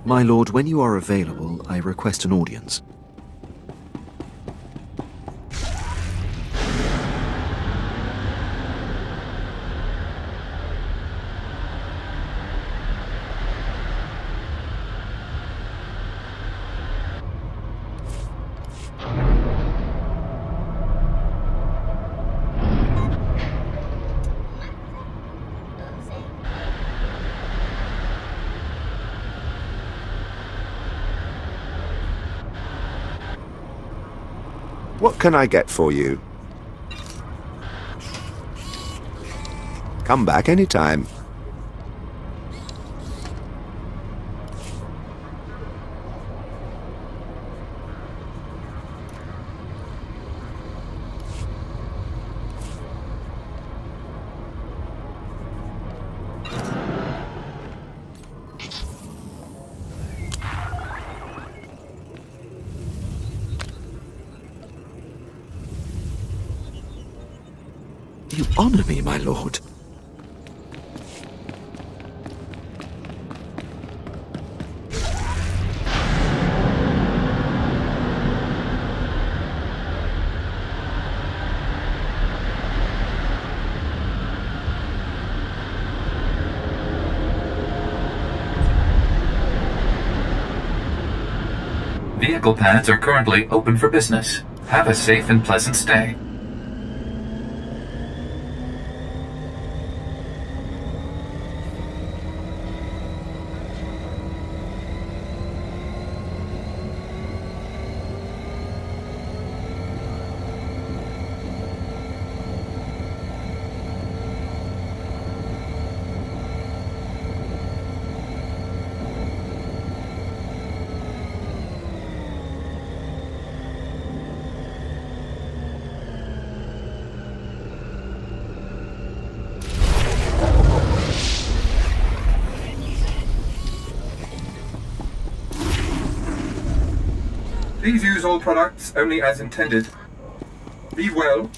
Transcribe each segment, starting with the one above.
My lord, when you are available, I request an audience. What can I get for you? Come back anytime. You honor me, my lord. Vehicle pads are currently open for business. Have a safe and pleasant stay. Please use all products only as intended. Be well.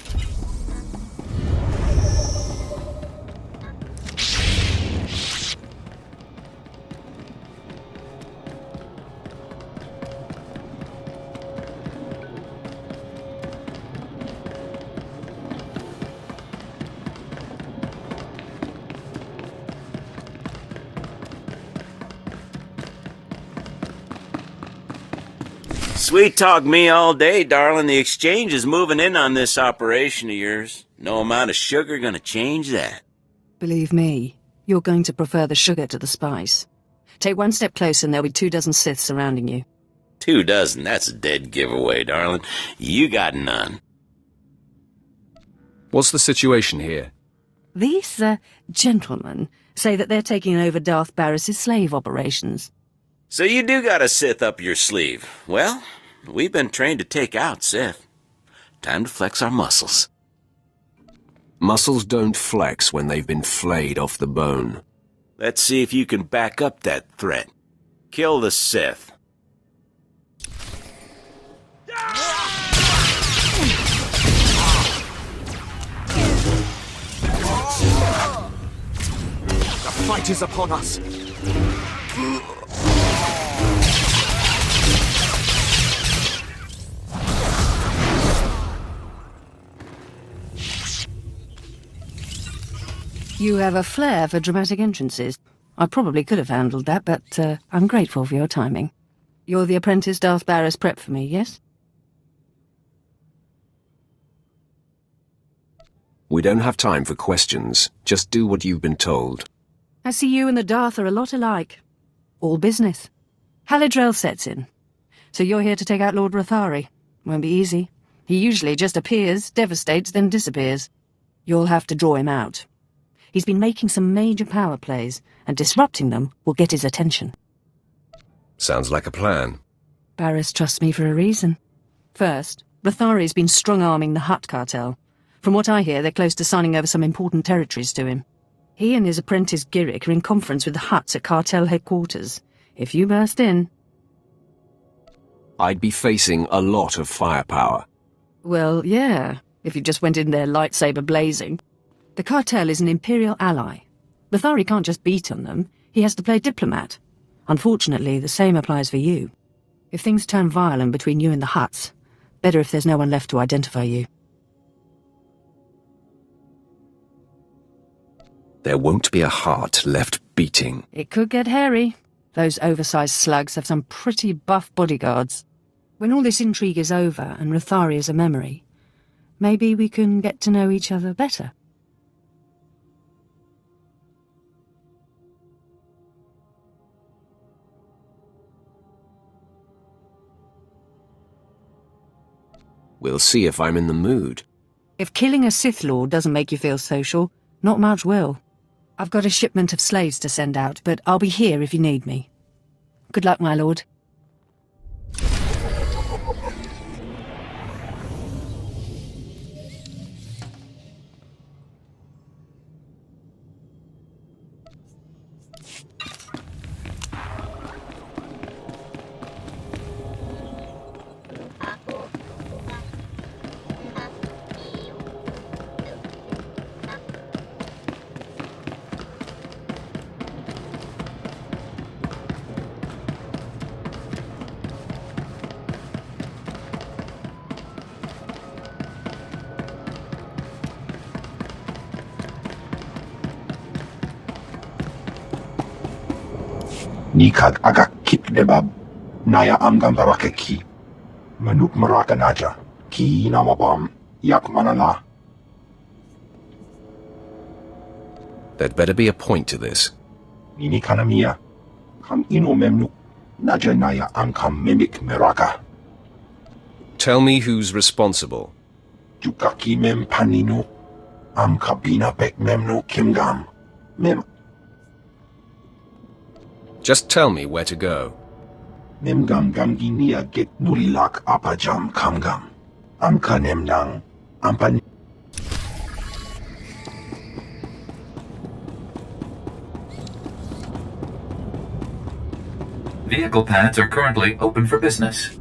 Sweet talk me all day, darling. The exchange is moving in on this operation of yours. No amount of sugar gonna change that. Believe me, you're going to prefer the sugar to the spice. Take one step closer and there'll be 24 Siths surrounding you. 24? That's a dead giveaway, darling. You got none. What's the situation here? These, gentlemen say that they're taking over Darth Barris's slave operations. So you do got a Sith up your sleeve. Well, we've been trained to take out Sith. Time to flex our muscles. Muscles don't flex when they've been flayed off the bone. Let's see if you can back up that threat. Kill the Sith. The fight is upon us. You have a flair for dramatic entrances. I probably could have handled that, but I'm grateful for your timing. You're the apprentice Darth Barris prepped for me, yes? We don't have time for questions. Just do what you've been told. I see you and the Darth are a lot alike. All business. Haladrel sets in. So you're here to take out Lord Rathari. Won't be easy. He usually just appears, devastates, then disappears. You'll have to draw him out. He's been making some major power plays, and disrupting them will get his attention. Sounds like a plan. Barris trusts me for a reason. First, Rathari's been strong-arming the Hutt cartel. From what I hear, they're close to signing over some important territories to him. He and his apprentice Giric are in conference with the Hutts at cartel headquarters. If you burst in... I'd be facing a lot of firepower. Well, yeah, if you just went in there lightsaber blazing. The cartel is an Imperial ally. Rathari can't just beat on them. He has to play diplomat. Unfortunately, the same applies for you. If things turn violent between you and the Hutts, better if there's no one left to identify you. There won't be a heart left beating. It could get hairy. Those oversized slugs have some pretty buff bodyguards. When all this intrigue is over and Rothari is a memory, maybe we can get to know each other better. We'll see if I'm in the mood. If killing a Sith Lord doesn't make you feel social, not much will. I've got a shipment of slaves to send out, but I'll be here if you need me. Good luck, my lord. Nikag agak kip debab, naya amgam baraka ki. Manuk maraka naja, ki namabam, yak manala. There'd better be a point to this. Nini kanamia, kam ino memnuk, naja naya amkam mimik meraka. Tell me who's responsible. Jukaki mem panino, am kabina bek memno kimgam. Mem Just tell me where to go. Memgam gam ginia get nurilak apajam kamgam. Amka nemnang, ampan. Vehicle pads are currently open for business.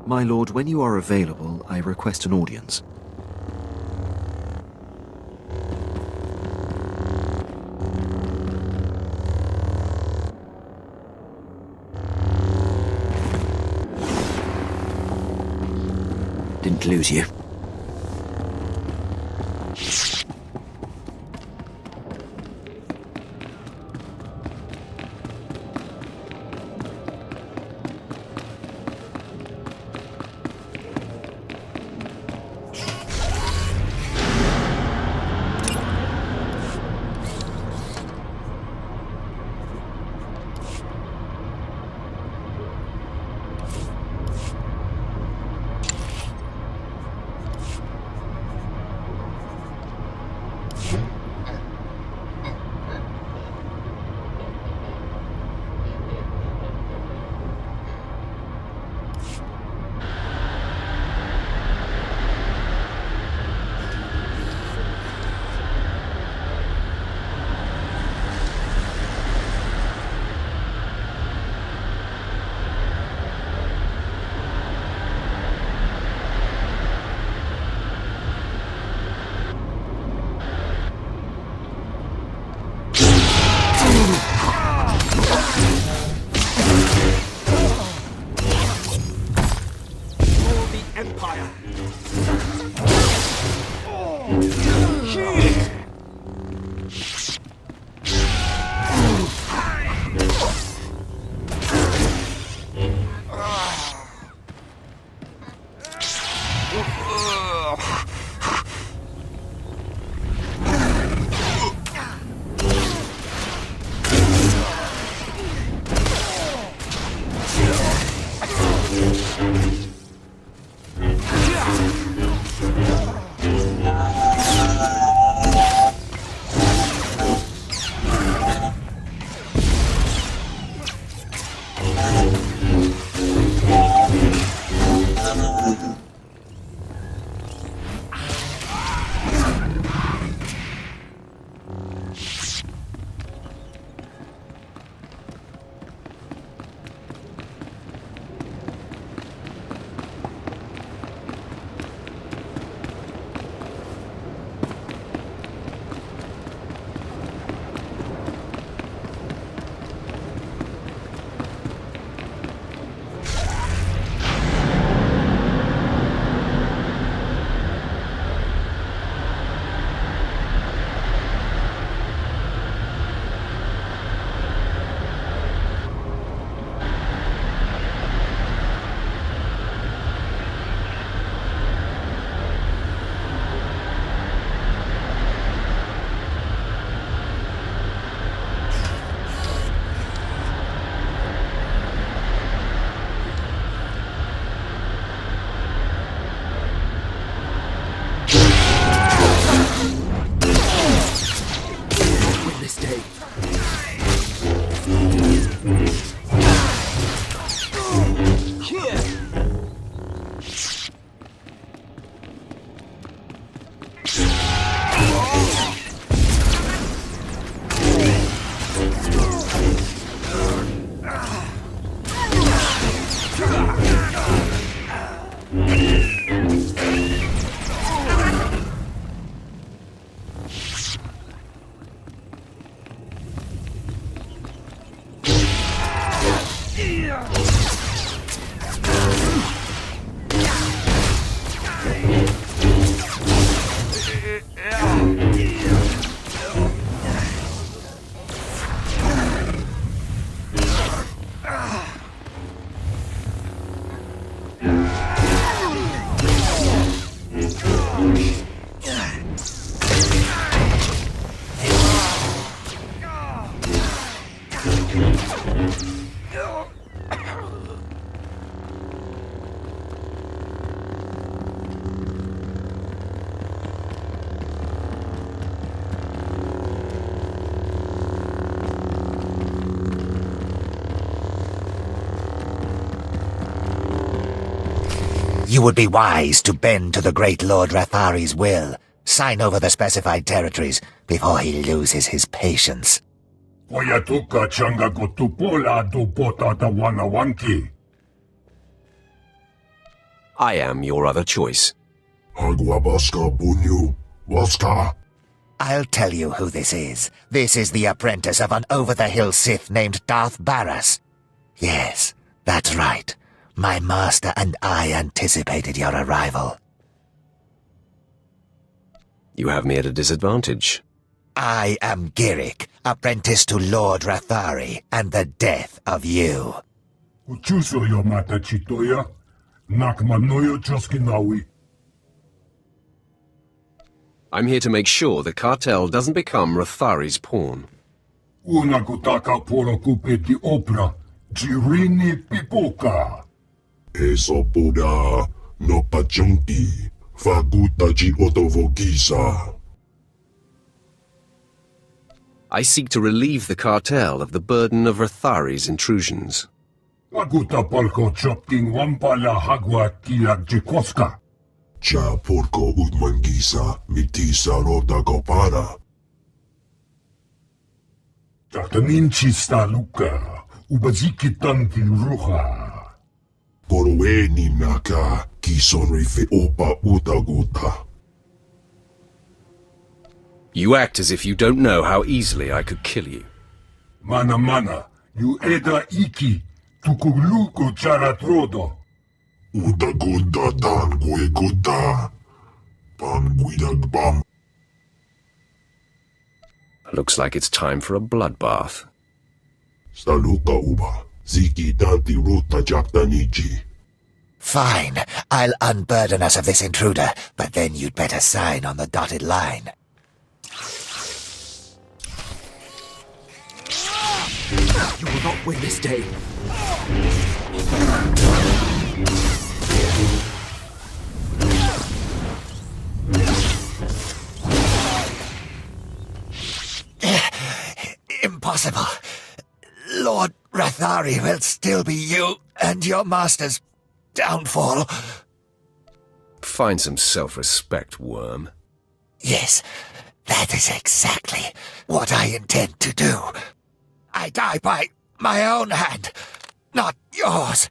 My lord, when you are available, I request an audience. Didn't lose you. Empire! You would be wise to bend to the great Lord Rathari's will. Sign over the specified territories before he loses his patience. Oyatuka changa gotupola dupota wanawanki. I am your other choice. Hagwabaska bunyu. Waska. I'll tell you who this is. This is the apprentice of an over-the-hill Sith named Darth Barras. Yes, that's right. My master and I anticipated your arrival. You have me at a disadvantage. I am Girik, apprentice to Lord Rathari, and the death of you. Uchuso yo mata chitoya. Nakmanoyo choskinawi. I'm here to make sure the cartel doesn't become Rathari's pawn. Una kutaka poro kupeti opera. Jirini pipoka. Eso puda no pachunki. Faguta ji otovogisa. I seek to relieve the cartel of the burden of Rathari's intrusions. Faguta palko chopting wampala hagwa kilag jikoska. Cha porko udmangisa mitisa roda gopara. Tatanin chista luka. Ubaziki tanti ruha. Koroweni naka kisonrife opa utaguta. You act as if you don't know how easily I could kill you. Mana, you eda iki, tukuluko charatrodo. Utagunta tan gueguta. Panguidagbam. Looks like it's time for a bloodbath. Saluka uba. Ziki tanti ruta jaktanichi. Fine, I'll unburden us of this intruder, but then you'd better sign on the dotted line. You will not win this day. Impossible. Lord Rathari will still be you and your master's downfall. Find some self-respect, worm. Yes, that is exactly what I intend to do. I die by my own hand, not yours.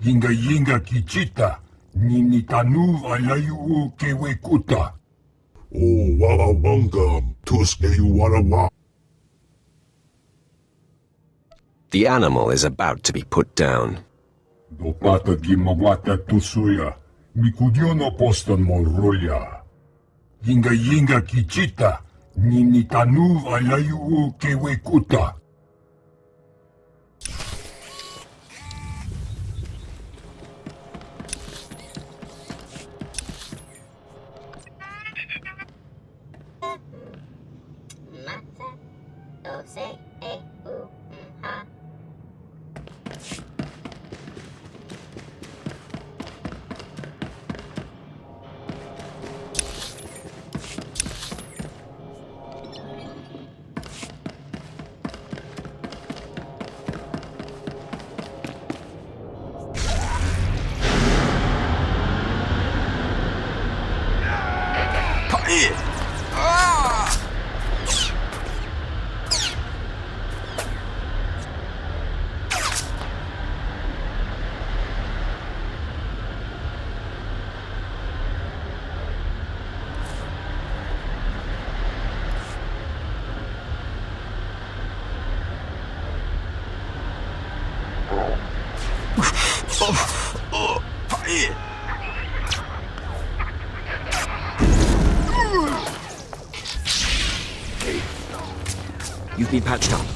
Yinga yinga kichita. Nini tanu alayu kewekuta. Oh, warawanga. Tuske warawa. The animal is about to be put down. Dopata gimawata tusuya. Mikudiono poston morroya. Yinga yinga kichita. Nini tanu alayu kewekuta. You've been patched up.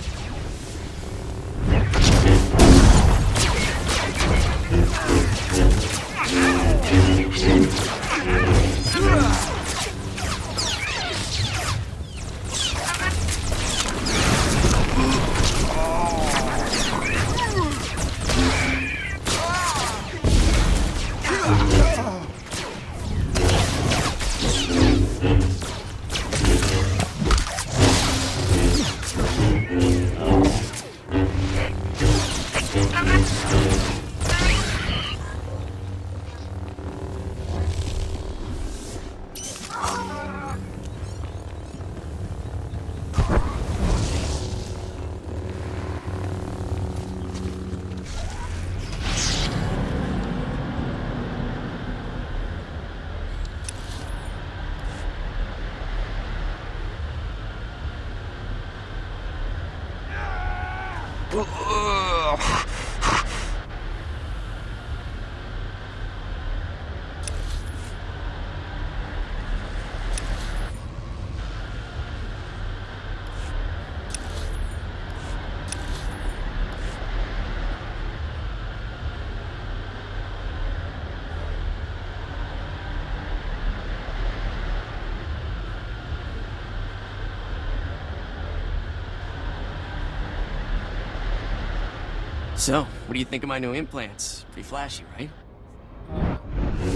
So, what do you think of my new implants? Pretty flashy, right?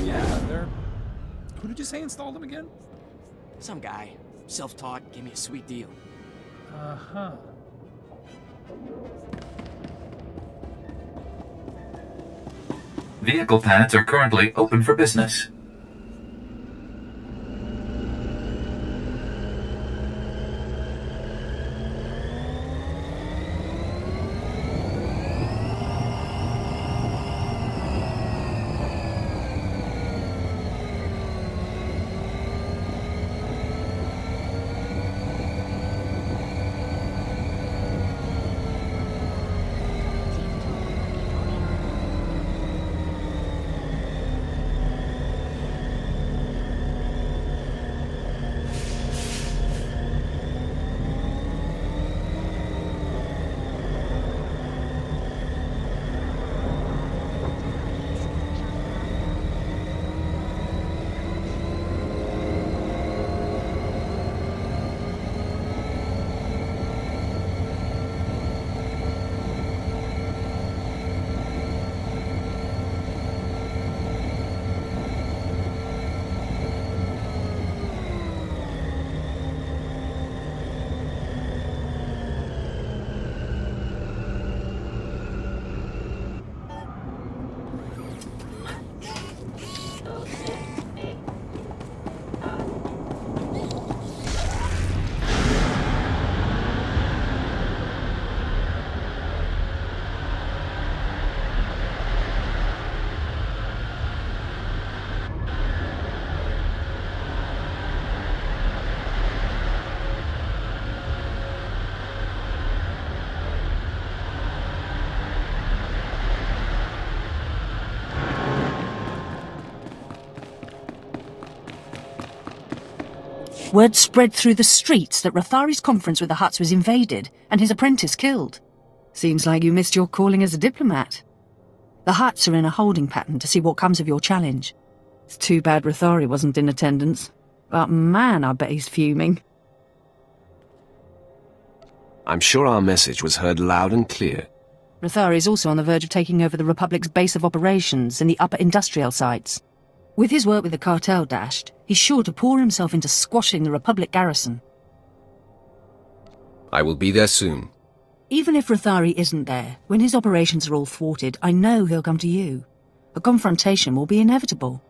Yeah, they're... Who did you say installed them again? Some guy. Self-taught, gave me a sweet deal. Uh-huh. Vehicle pads are currently open for business. Word spread through the streets that Rathari's conference with the Hutts was invaded and his apprentice killed. Seems like you missed your calling as a diplomat. The Hutts are in a holding pattern to see what comes of your challenge. It's too bad Rathari wasn't in attendance. But man, I bet he's fuming. I'm sure our message was heard loud and clear. Rathari's also on the verge of taking over the Republic's base of operations in the upper industrial sites. With his work with the cartel dashed, he's sure to pour himself into squashing the Republic garrison. I will be there soon. Even if Rathari isn't there, when his operations are all thwarted, I know he'll come to you. A confrontation will be inevitable.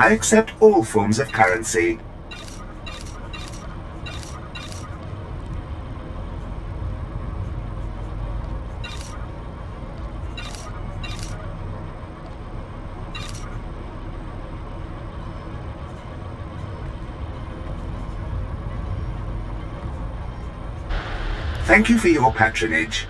I accept all forms of currency. Thank you for your patronage.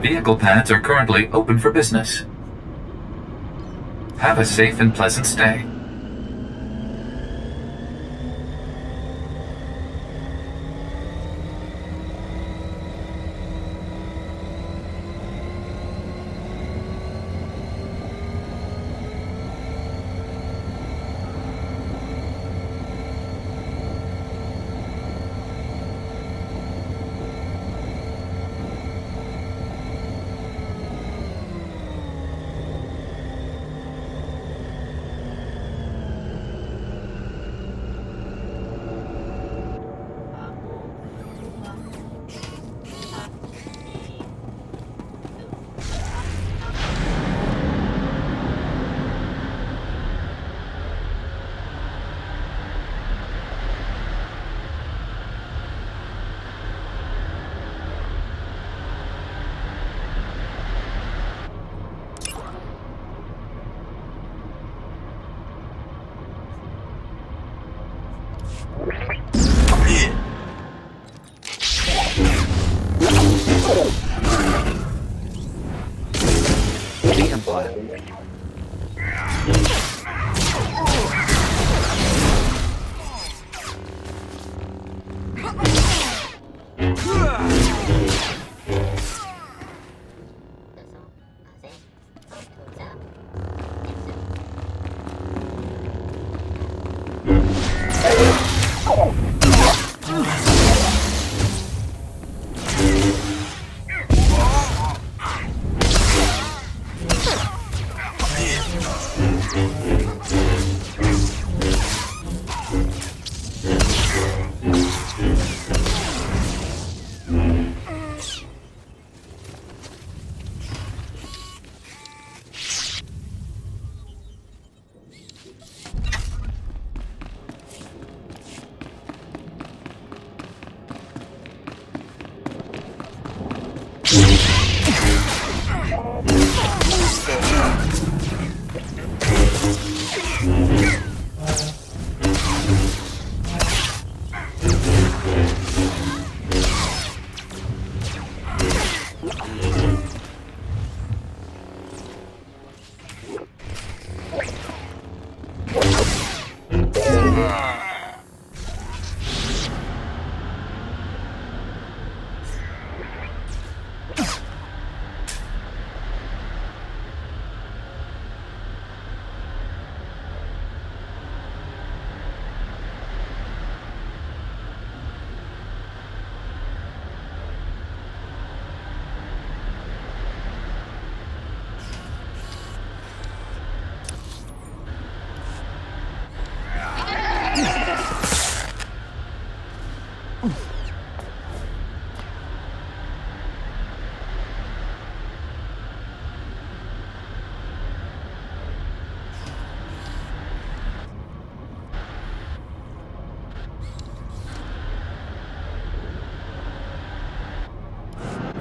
Vehicle pads are currently open for business. Have a safe and pleasant stay. The Empire.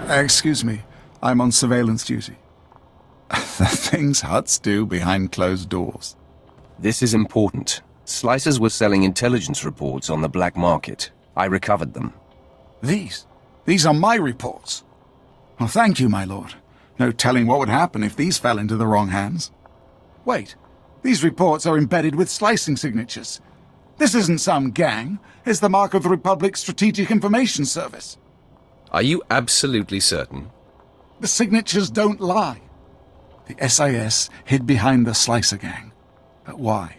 Excuse me, I'm on surveillance duty. The things Hutts do behind closed doors. This is important. Slicers were selling intelligence reports on the black market. I recovered them. These are my reports. Well, thank you, my lord. No telling what would happen if these fell into the wrong hands. Wait, these reports are embedded with slicing signatures. This isn't some gang. It's the mark of the Republic's Strategic Information Service. Are you absolutely certain? The signatures don't lie. The SIS hid behind the Slicer gang. But why?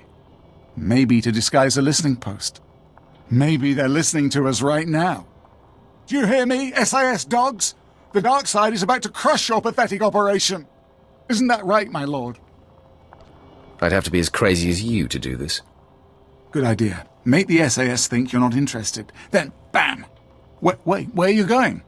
Maybe to disguise a listening post. Maybe they're listening to us right now. Do you hear me, SIS dogs? The dark side is about to crush your pathetic operation. Isn't that right, my lord? I'd have to be as crazy as you to do this. Good idea. Make the SAS think you're not interested. Then, bam! Wait, where are you going?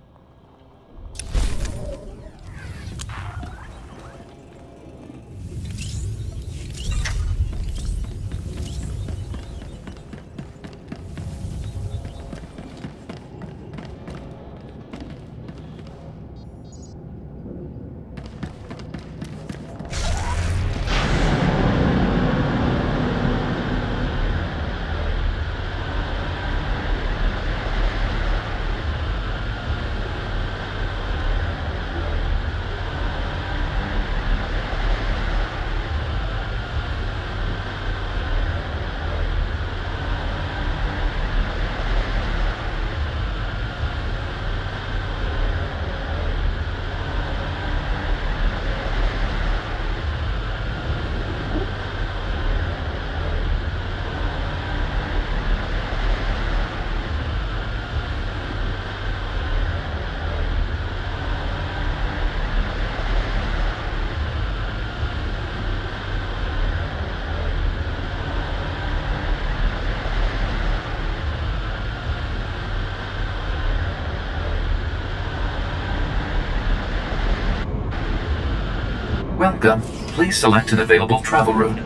Welcome. Please select an available travel route.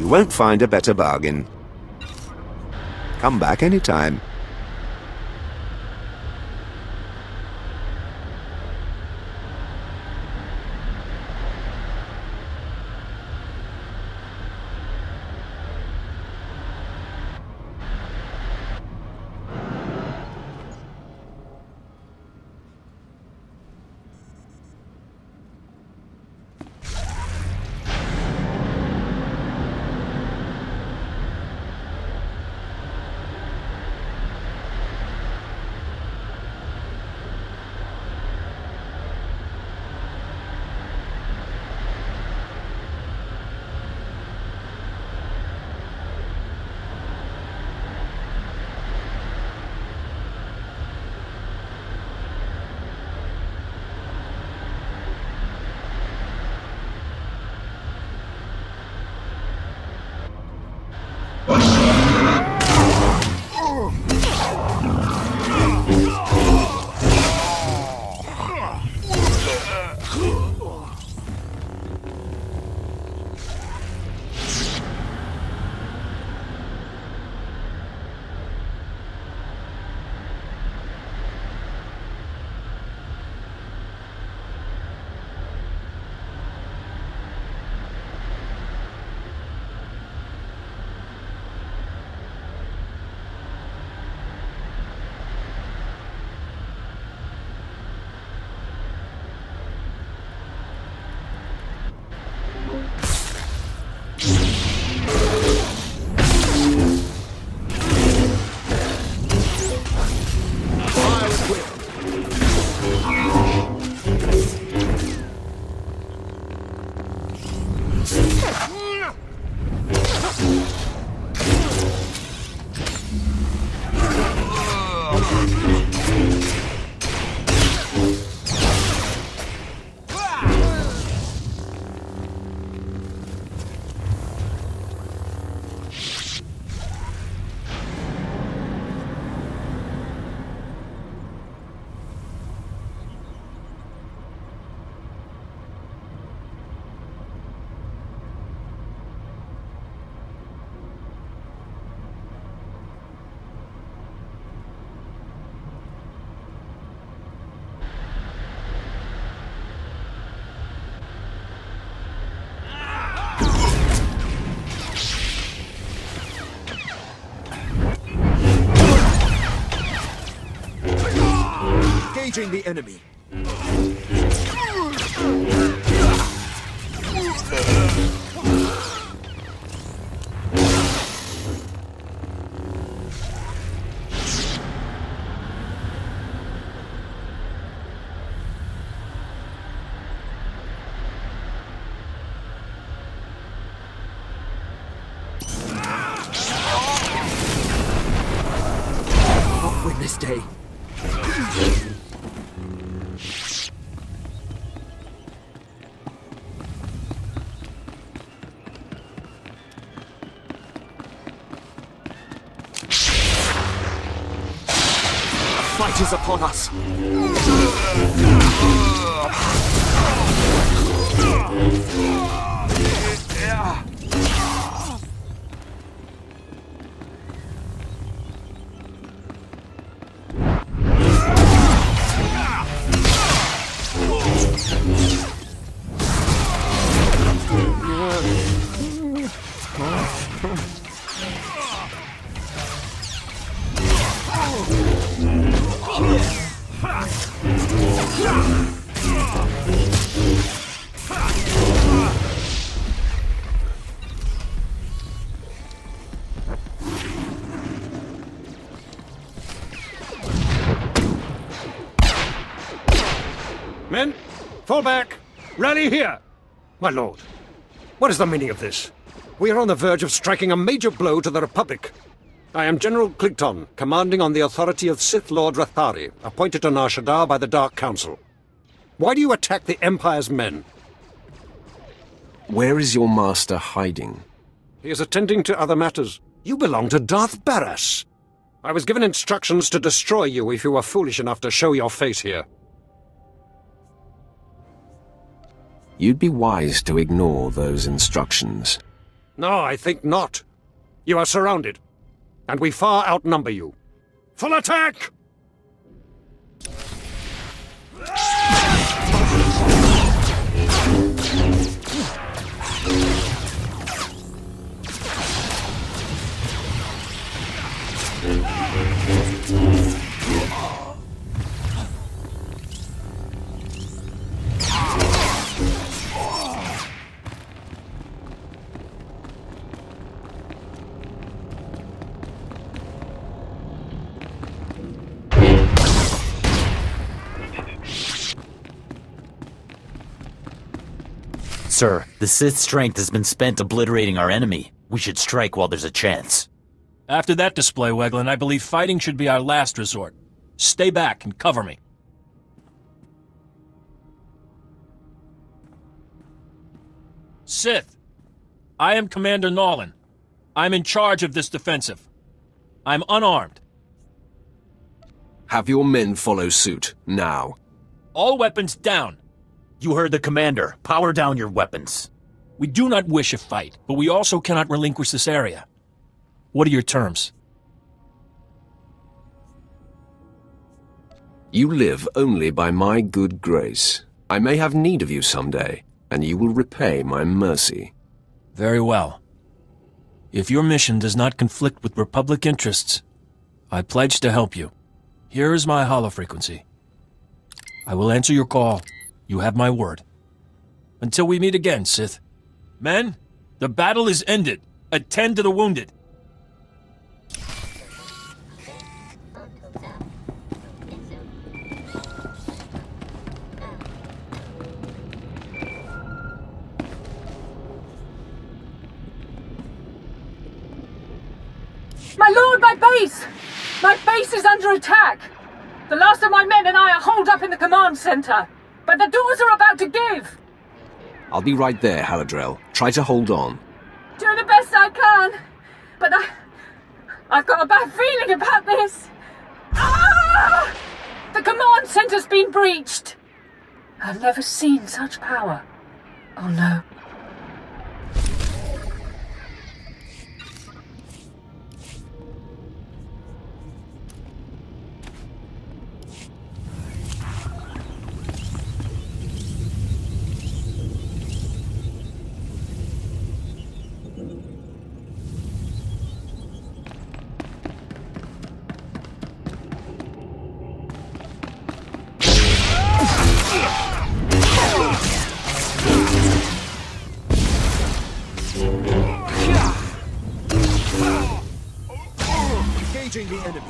You won't find a better bargain. Come back anytime. engaging the enemy. Not win this day. Fight is upon us. Men, fall back! Rally here! My lord, what is the meaning of this? We are on the verge of striking a major blow to the Republic. I am General Cligton, commanding on the authority of Sith Lord Rathari, appointed to Nar Shaddaa by the Dark Council. Why do you attack the Empire's men? Where is your master hiding? He is attending to other matters. You belong to Darth Barras. I was given instructions to destroy you if you were foolish enough to show your face here. You'd be wise to ignore those instructions. No, I think not. You are surrounded, and we far outnumber you. Full attack! Sir, the Sith's strength has been spent obliterating our enemy. We should strike while there's a chance. After that display, Weglin, I believe fighting should be our last resort. Stay back and cover me. Sith, I am Commander Nolan. I'm in charge of this defensive. I'm unarmed. Have your men follow suit, now. All weapons down. You heard the commander. Power down your weapons. We do not wish a fight, but we also cannot relinquish this area. What are your terms? You live only by my good grace. I may have need of you someday, and you will repay my mercy. Very well. If your mission does not conflict with Republic interests, I pledge to help you. Here is my holofrequency. I will answer your call. You have my word. Until we meet again, Sith. Men, the battle is ended. Attend to the wounded. My lord, my base! My base is under attack! The last of my men and I are holed up in the command center, but the doors are about to give! I'll be right there, Haladrel. Try to hold on. Doing the best I can, but I've got a bad feeling about this. Ah! The command center's been breached! I've never seen such power. Oh no. Engaging the enemy.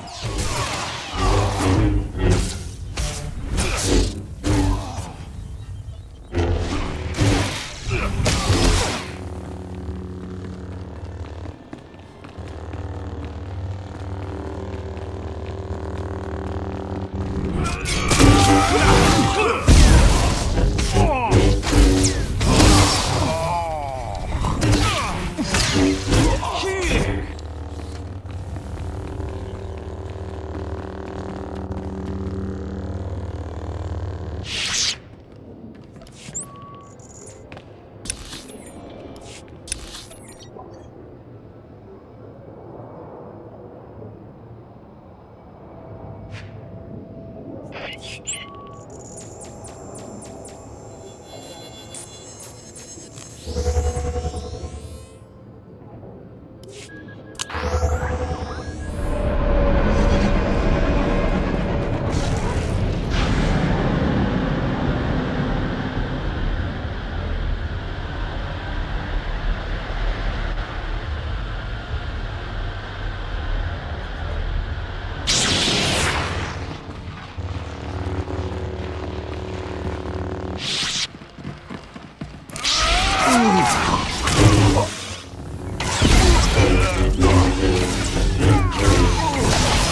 I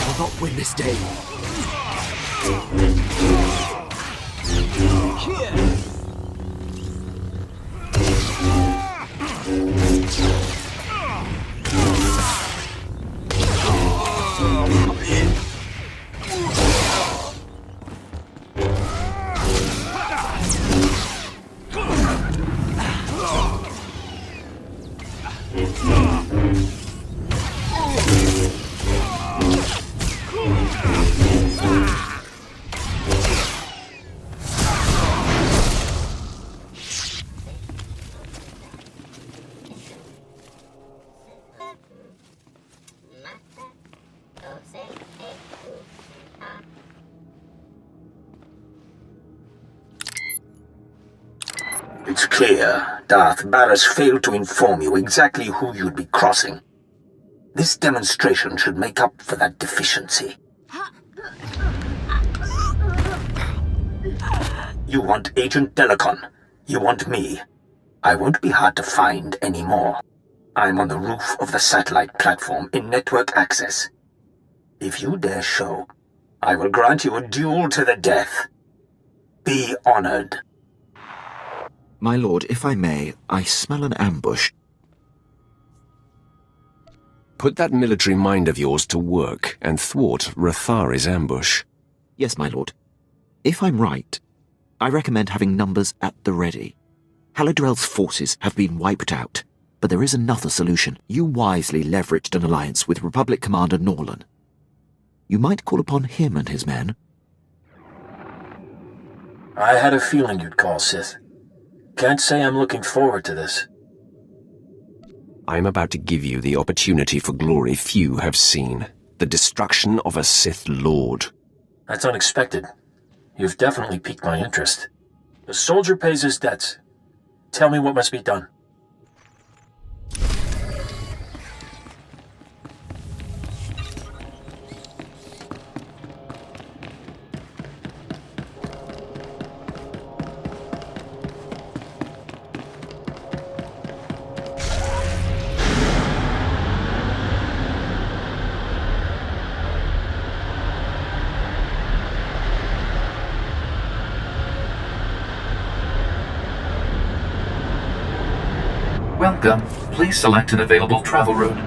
will not win this day. It's clear Darth Barras failed to inform you exactly who you'd be crossing. This demonstration should make up for that deficiency. You want Agent Delicon. You want me. I won't be hard to find anymore. I'm on the roof of the satellite platform in network access. If you dare show, I will grant you a duel to the death. Be honored. My lord, if I may, I smell an ambush. Put that military mind of yours to work and thwart Rathari's ambush. Yes, my lord. If I'm right, I recommend having numbers at the ready. Haladrel's forces have been wiped out, but there is another solution. You wisely leveraged an alliance with Republic Commander Norlan. You might call upon him and his men. I had a feeling you'd call, Sith. Can't say I'm looking forward to this. I'm about to give you the opportunity for glory few have seen. The destruction of a Sith Lord. That's unexpected. You've definitely piqued my interest. The soldier pays his debts. Tell me what must be done. Welcome. Please select an available travel route.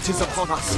fight is upon us.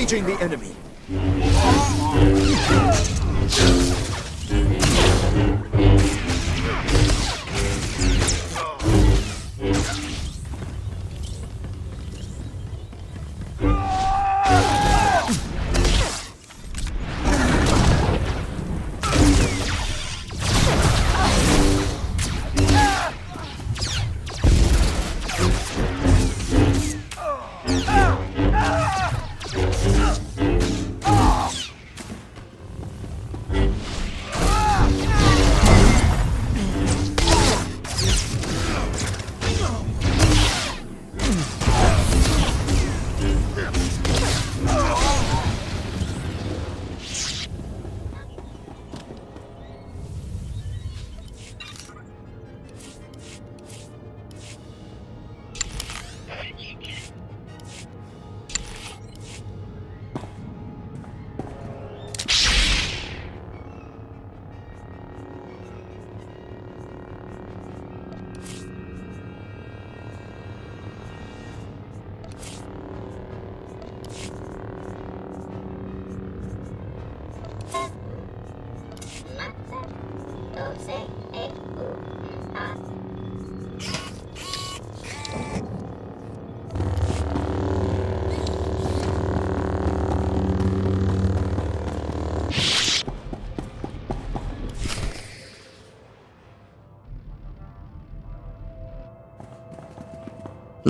Engaging the enemy.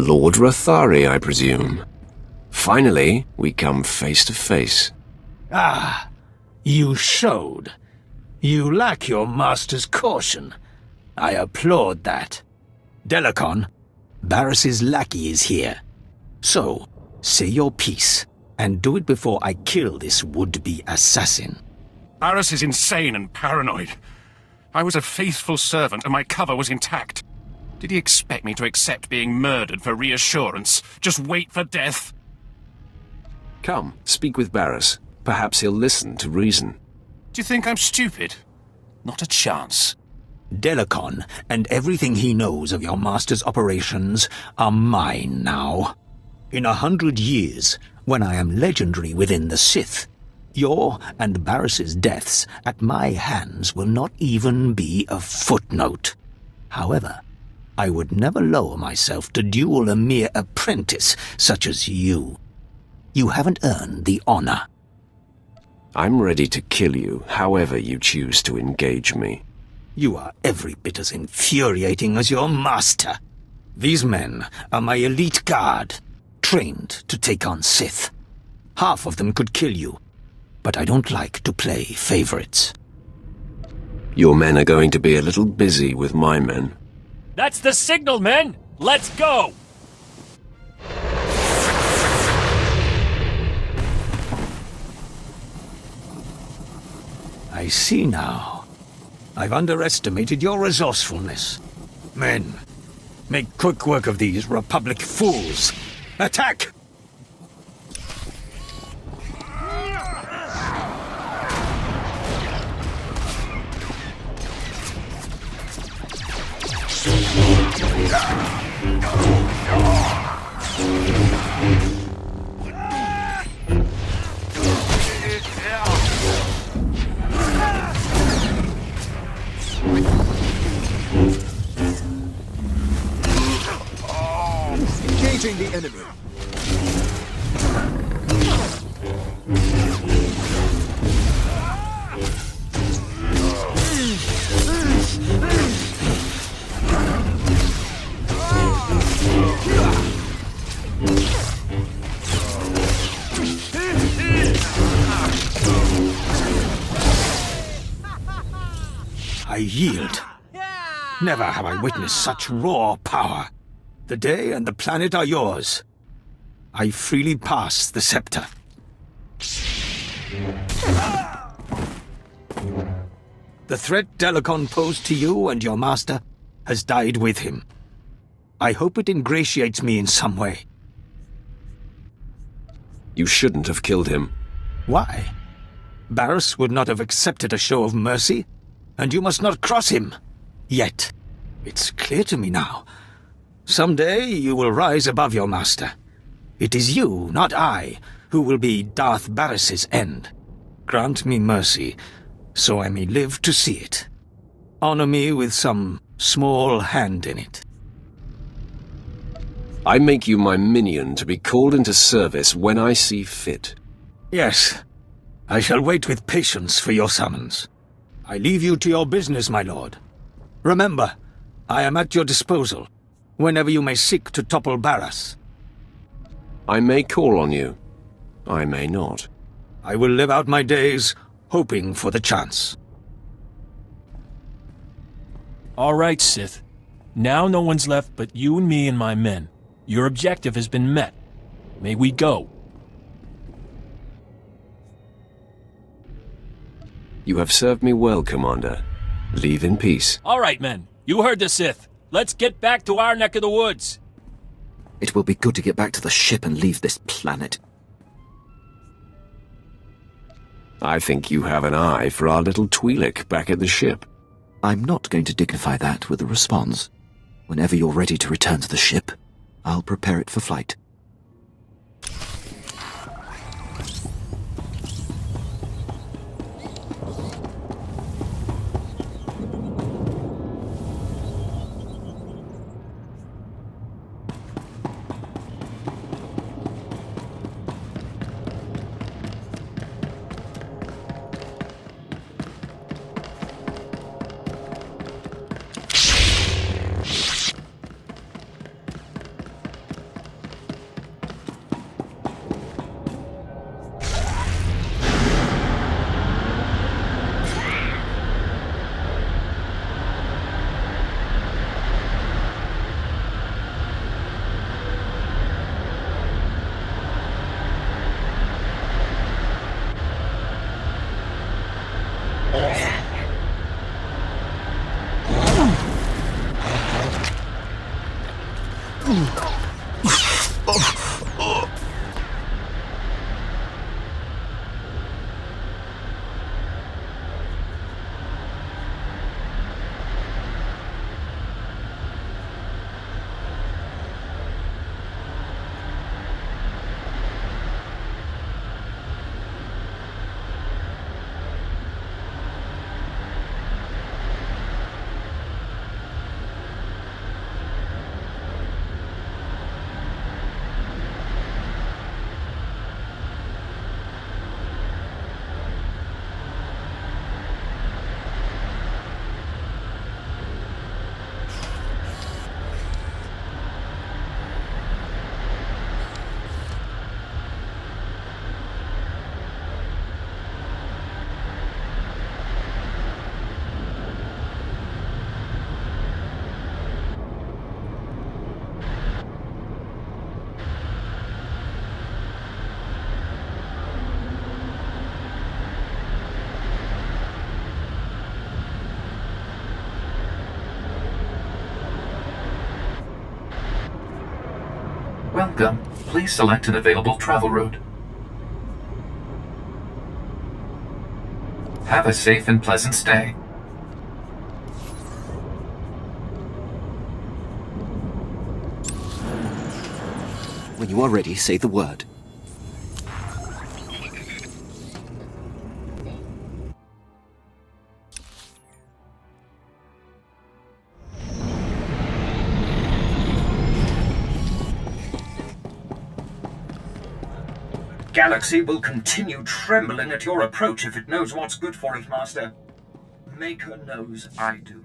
Lord Rathari, I presume. Finally, we come face to face. Ah, you showed. You lack your master's caution. I applaud that. Delacon, Barris's lackey is here. So, say your piece, and do it before I kill this would-be assassin. Barris is insane and paranoid. I was a faithful servant and my cover was intact. Did he expect me to accept being murdered for reassurance? Just wait for death? Come, speak with Barris. Perhaps he'll listen to reason. Do you think I'm stupid? Not a chance. Delacon and everything he knows of your master's operations are mine now. In 100 years, when I am legendary within the Sith, your and Barris's deaths at my hands will not even be a footnote. However, I would never lower myself to duel a mere apprentice such as you. You haven't earned the honor. I'm ready to kill you, however you choose to engage me. You are every bit as infuriating as your master. These men are my elite guard, trained to take on Sith. Half of them could kill you, but I don't like to play favorites. Your men are going to be a little busy with my men. That's the signal, men! Let's go! I see now. I've underestimated your resourcefulness. Men, make quick work of these Republic fools. Attack! Engaging the enemy. I yield. Never have I witnessed such raw power. The day and the planet are yours. I freely pass the scepter. The threat Delicon posed to you and your master has died with him. I hope it ingratiates me in some way. You shouldn't have killed him. Why? Barras would not have accepted a show of mercy, and you must not cross him. Yet, it's clear to me now. Someday you will rise above your master. It is you, not I, who will be Darth Barris's end. Grant me mercy, so I may live to see it. Honor me with some small hand in it. I make you my minion to be called into service when I see fit. Yes, I shall wait with patience for your summons. I leave you to your business, my lord. Remember, I am at your disposal, whenever you may seek to topple Barras. I may call on you. I may not. I will live out my days, hoping for the chance. All right, Sith. Now no one's left but you and me and my men. Your objective has been met. May we go. You have served me well, Commander. Leave in peace. All right, men. You heard the Sith. Let's get back to our neck of the woods. It will be good to get back to the ship and leave this planet. I think you have an eye for our little Twi'lek back at the ship. I'm not going to dignify that with a response. Whenever you're ready to return to the ship, I'll prepare it for flight. Welcome. Please select an available travel route. Have a safe and pleasant stay. When you are ready, say the word. galaxy will continue trembling at your approach if it knows what's good for it, Master. Maker knows I do.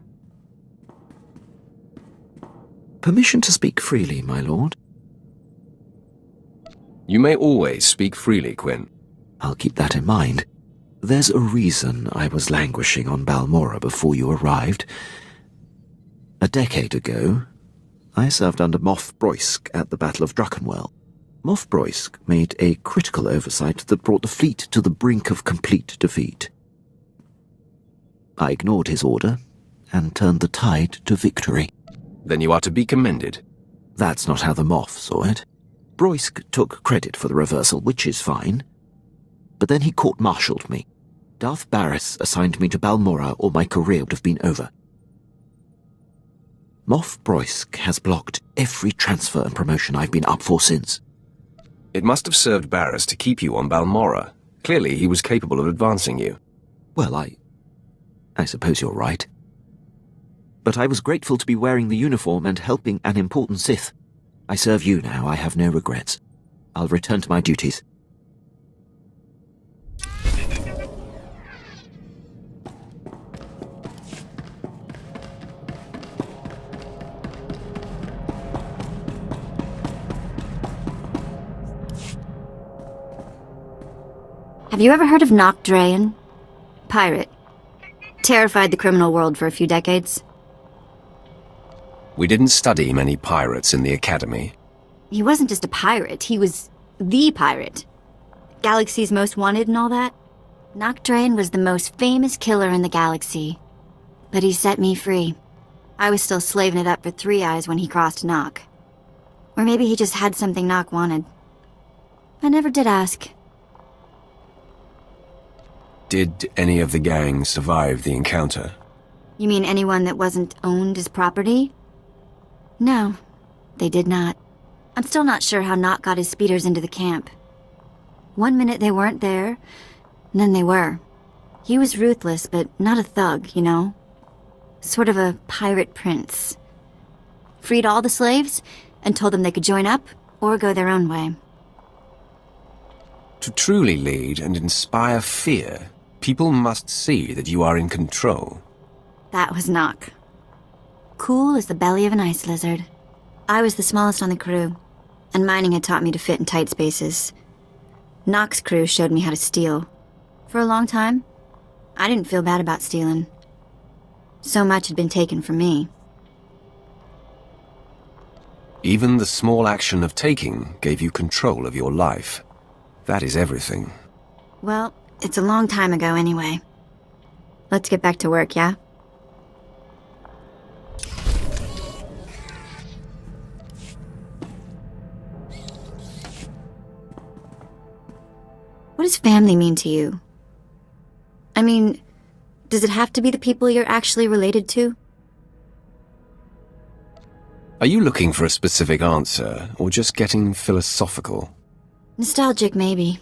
Permission to speak freely, my lord? You may always speak freely, Quinn. I'll keep that in mind. There's a reason I was languishing on Balmora before you arrived. A decade ago, I served under Moff Broysk at the Battle of Druckenwell. Moff Broysk made a critical oversight that brought the fleet to the brink of complete defeat. I ignored his order and turned the tide to victory. Then you are to be commended. That's not how the Moff saw it. Broysk took credit for the reversal, which is fine. But then he court-martialed me. Darth Barris assigned me to Balmora, or my career would have been over. Moff Broysk has blocked every transfer and promotion I've been up for since. It must have served Barris to keep you on Balmora. Clearly, he was capable of advancing you. Well, I suppose you're right. But I was grateful to be wearing the uniform and helping an important Sith. I serve you now, I have no regrets. I'll return to my duties. Have you ever heard of Nock Drayen? Pirate. Terrified the criminal world for a few decades. We didn't study many pirates in the Academy. He wasn't just a pirate, he was the pirate. Galaxy's most wanted and all that. Nock Drayen was the most famous killer in the galaxy. But he set me free. I was still slaving it up for Three Eyes when he crossed Nock. Or maybe he just had something Nock wanted. I never did ask. Did any of the gang survive the encounter? You mean anyone that wasn't owned as property? No, they did not. I'm still not sure how Nock got his speeders into the camp. One minute they weren't there, and then they were. He was ruthless, but not a thug, you know? Sort of a pirate prince. Freed all the slaves, and told them they could join up, or go their own way. To truly lead and inspire fear, people must see that you are in control. That was Nock. Cool as the belly of an ice lizard. I was the smallest on the crew, and mining had taught me to fit in tight spaces. Nock's crew showed me how to steal. For a long time, I didn't feel bad about stealing. So much had been taken from me. Even the small action of taking gave you control of your life. That is everything. Well, it's a long time ago anyway. Let's get back to work, yeah? What does family mean to you? I mean, does it have to be the people you're actually related to? Are you looking for a specific answer, or just getting philosophical? Nostalgic, maybe.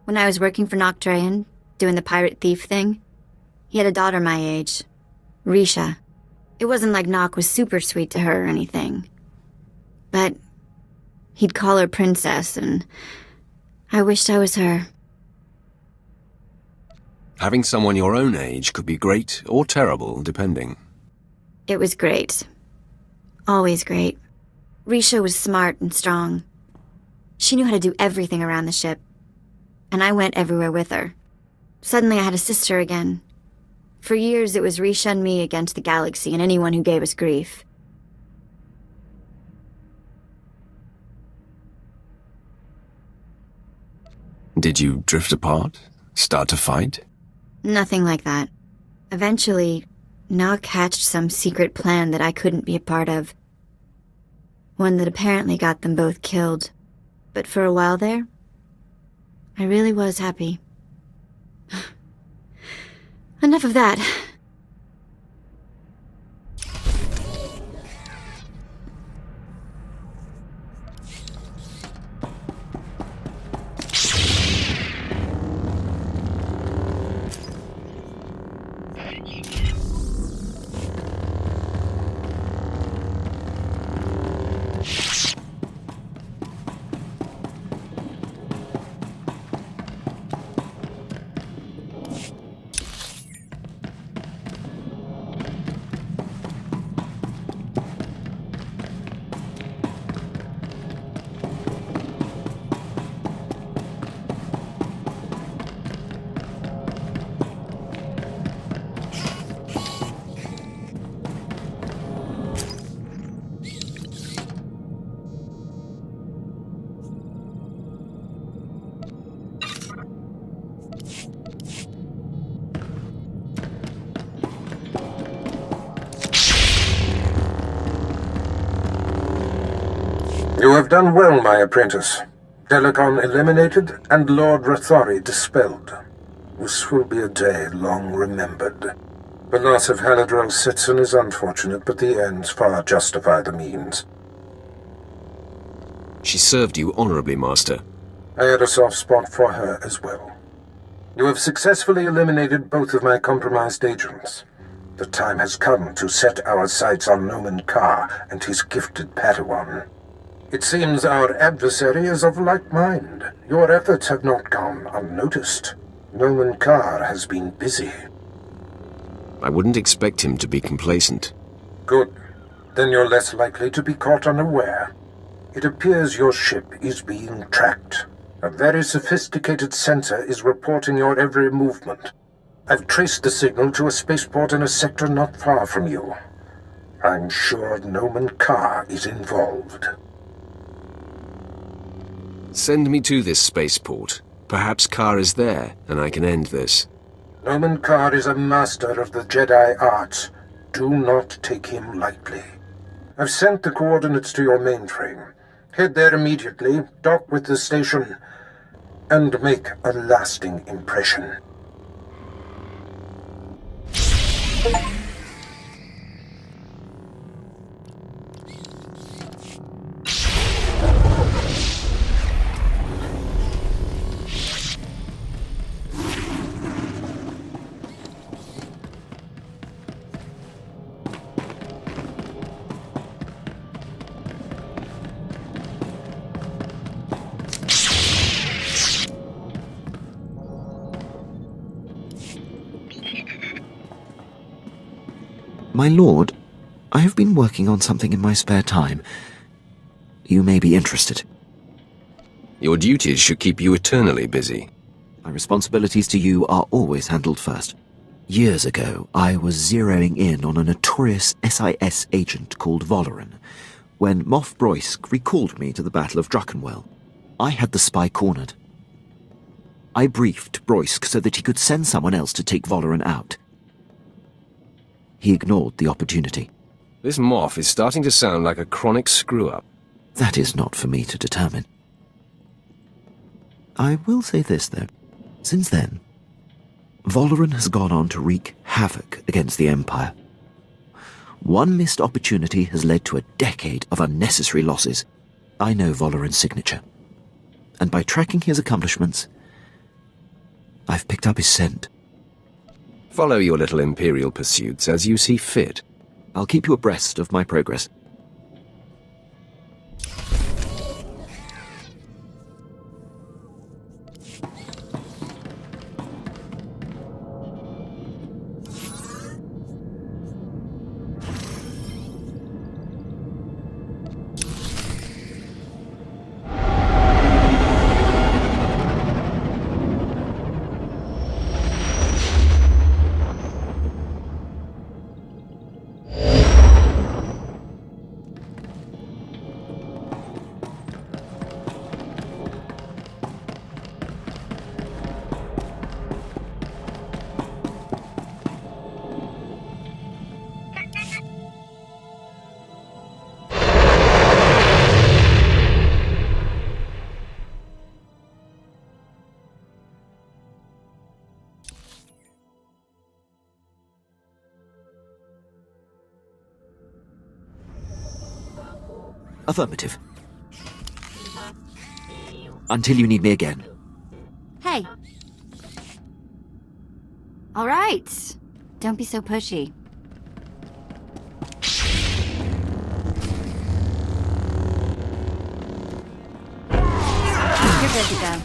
When I was working for Nock Drayen, doing the pirate thief thing, he had a daughter my age, Risha. It wasn't like Nock was super sweet to her or anything. But he'd call her princess, and I wished I was her. Having someone your own age could be great or terrible, depending. It was great. Always great. Risha was smart and strong. She knew how to do everything around the ship. And I went everywhere with her. Suddenly I had a sister again. For years it was Risha and me against the galaxy and anyone who gave us grief. Did you drift apart? Start to fight? Nothing like that. Eventually, Nock hatched some secret plan that I couldn't be a part of. One that apparently got them both killed. But for a while there, I really was happy. Enough of that. You have done well, my apprentice. Telecon eliminated and Lord Rathori dispelled. This will be a day long remembered. The loss of Haladrel Sitson is unfortunate, but the ends far justify the means. She served you honorably, Master. I had a soft spot for her as well. You have successfully eliminated both of my compromised agents. The time has come to set our sights on Noman Carr and his gifted Padawan. It seems our adversary is of like mind. Your efforts have not gone unnoticed. Noman Carr has been busy. I wouldn't expect him to be complacent. Good. Then you're less likely to be caught unaware. It appears your ship is being tracked. A very sophisticated sensor is reporting your every movement. I've traced the signal to a spaceport in a sector not far from you. I'm sure Noman Carr is involved. Send me to this spaceport. Perhaps Carr is there, and I can end this. Noman Carr is a master of the Jedi arts. Do not take him lightly. I've sent the coordinates to your mainframe. Head there immediately, dock with the station, and make a lasting impression. My lord, I have been working on something in my spare time. You may be interested. Your duties should keep you eternally busy. My responsibilities to you are always handled first. Years ago, I was zeroing in on a notorious SIS agent called Valoran, when Moff Broysk recalled me to the Battle of Druckenwell. I had the spy cornered. I briefed Broysk so that he could send someone else to take Valoran out. He ignored the opportunity. This Moff is starting to sound like a chronic screw-up. That is not for me to determine. I will say this, though. Since then, Valoran has gone on to wreak havoc against the Empire. One missed opportunity has led to a decade of unnecessary losses. I know Valoran's signature. And by tracking his accomplishments, I've picked up his scent. Follow your little Imperial pursuits as you see fit. I'll keep you abreast of my progress. Affirmative. Until you need me again. Hey. All right. Don't be so pushy. You're good to go.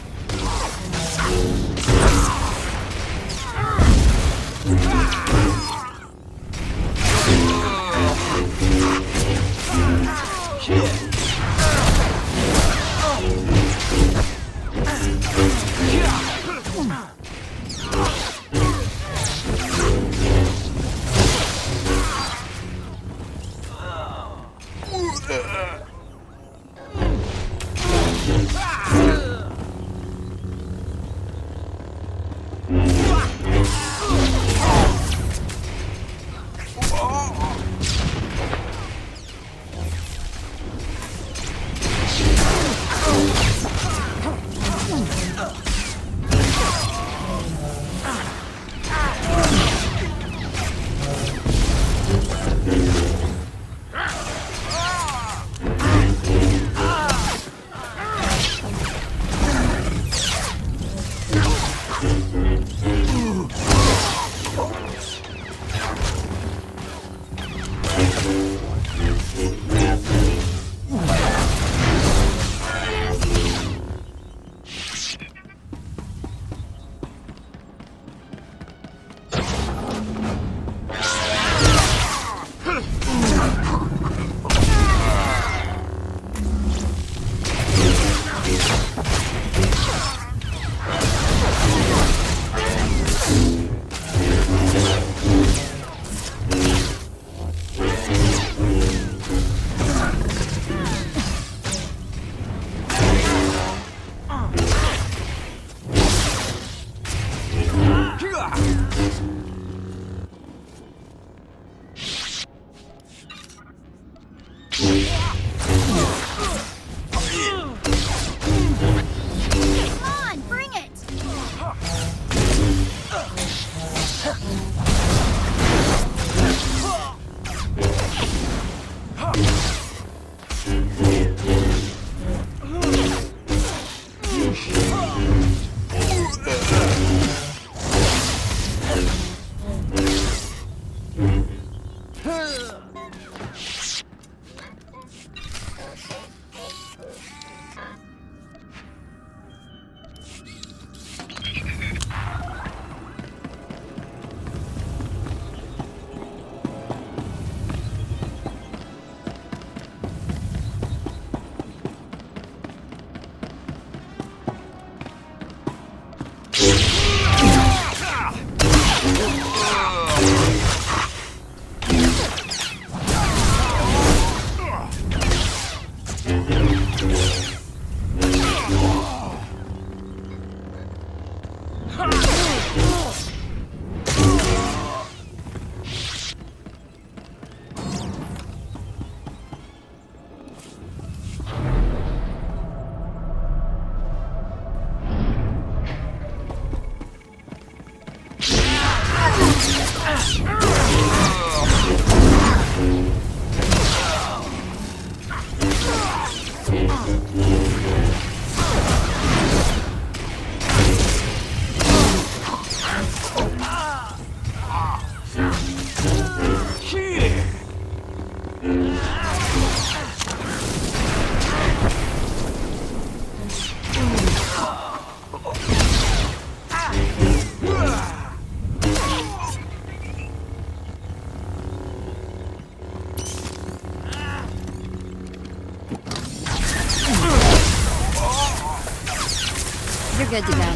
You're good to go.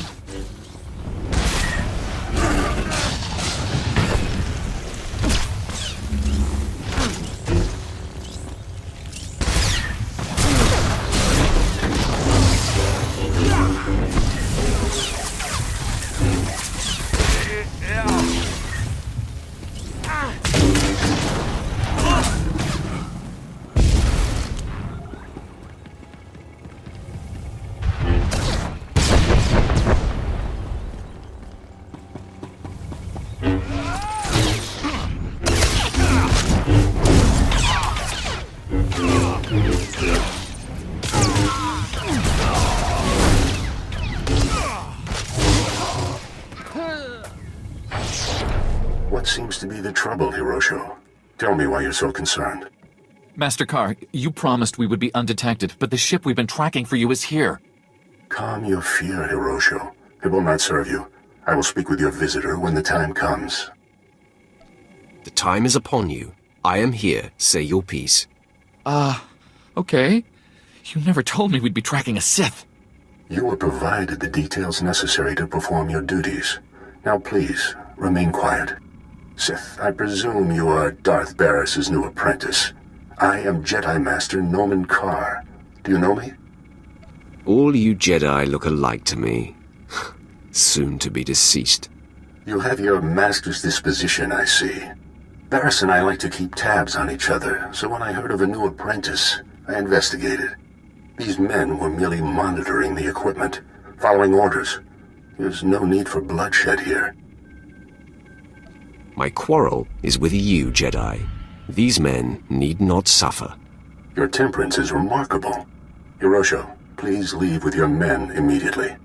What seems to be the trouble, Hirosho? Tell me why you're so concerned. Master Carr, you promised we would be undetected, but the ship we've been tracking for you is here. Calm your fear, Hirosho. It will not serve you. I will speak with your visitor when the time comes. The time is upon you. I am here. Say your piece. Okay. You never told me we'd be tracking a Sith. You were provided the details necessary to perform your duties. Now please, remain quiet. Sith, I presume you are Darth Barris's new apprentice. I am Jedi Master Norman Carr. Do you know me? All you Jedi look alike to me. Soon to be deceased. You have your master's disposition, I see. Barris and I like to keep tabs on each other, so when I heard of a new apprentice, I investigated. These men were merely monitoring the equipment, following orders. There's no need for bloodshed here. My quarrel is with you, Jedi. These men need not suffer. Your temperance is remarkable. Hirosho, please leave with your men immediately.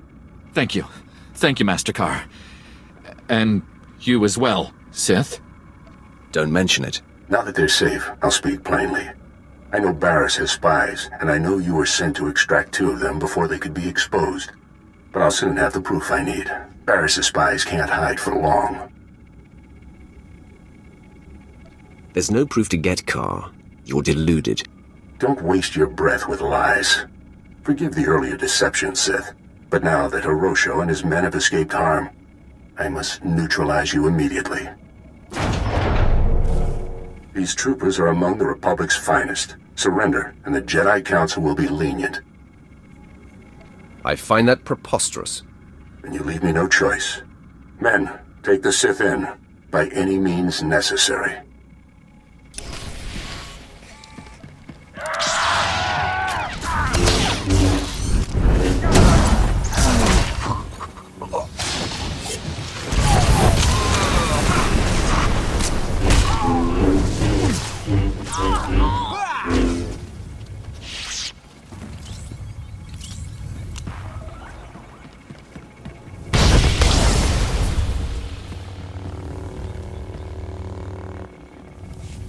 Thank you. Thank you, Master Carr. And you as well, Sith. Don't mention it. Now that they're safe, I'll speak plainly. I know Barris has spies, and I know you were sent to extract 2 of them before they could be exposed. But I'll soon have the proof I need. Barris's spies can't hide for long. There's no proof to get, Carr. You're deluded. Don't waste your breath with lies. Forgive the earlier deception, Sith. But now that Hirosho and his men have escaped harm, I must neutralize you immediately. These troopers are among the Republic's finest. Surrender, and the Jedi Council will be lenient. I find that preposterous. Then you leave me no choice. Men, take the Sith in, by any means necessary.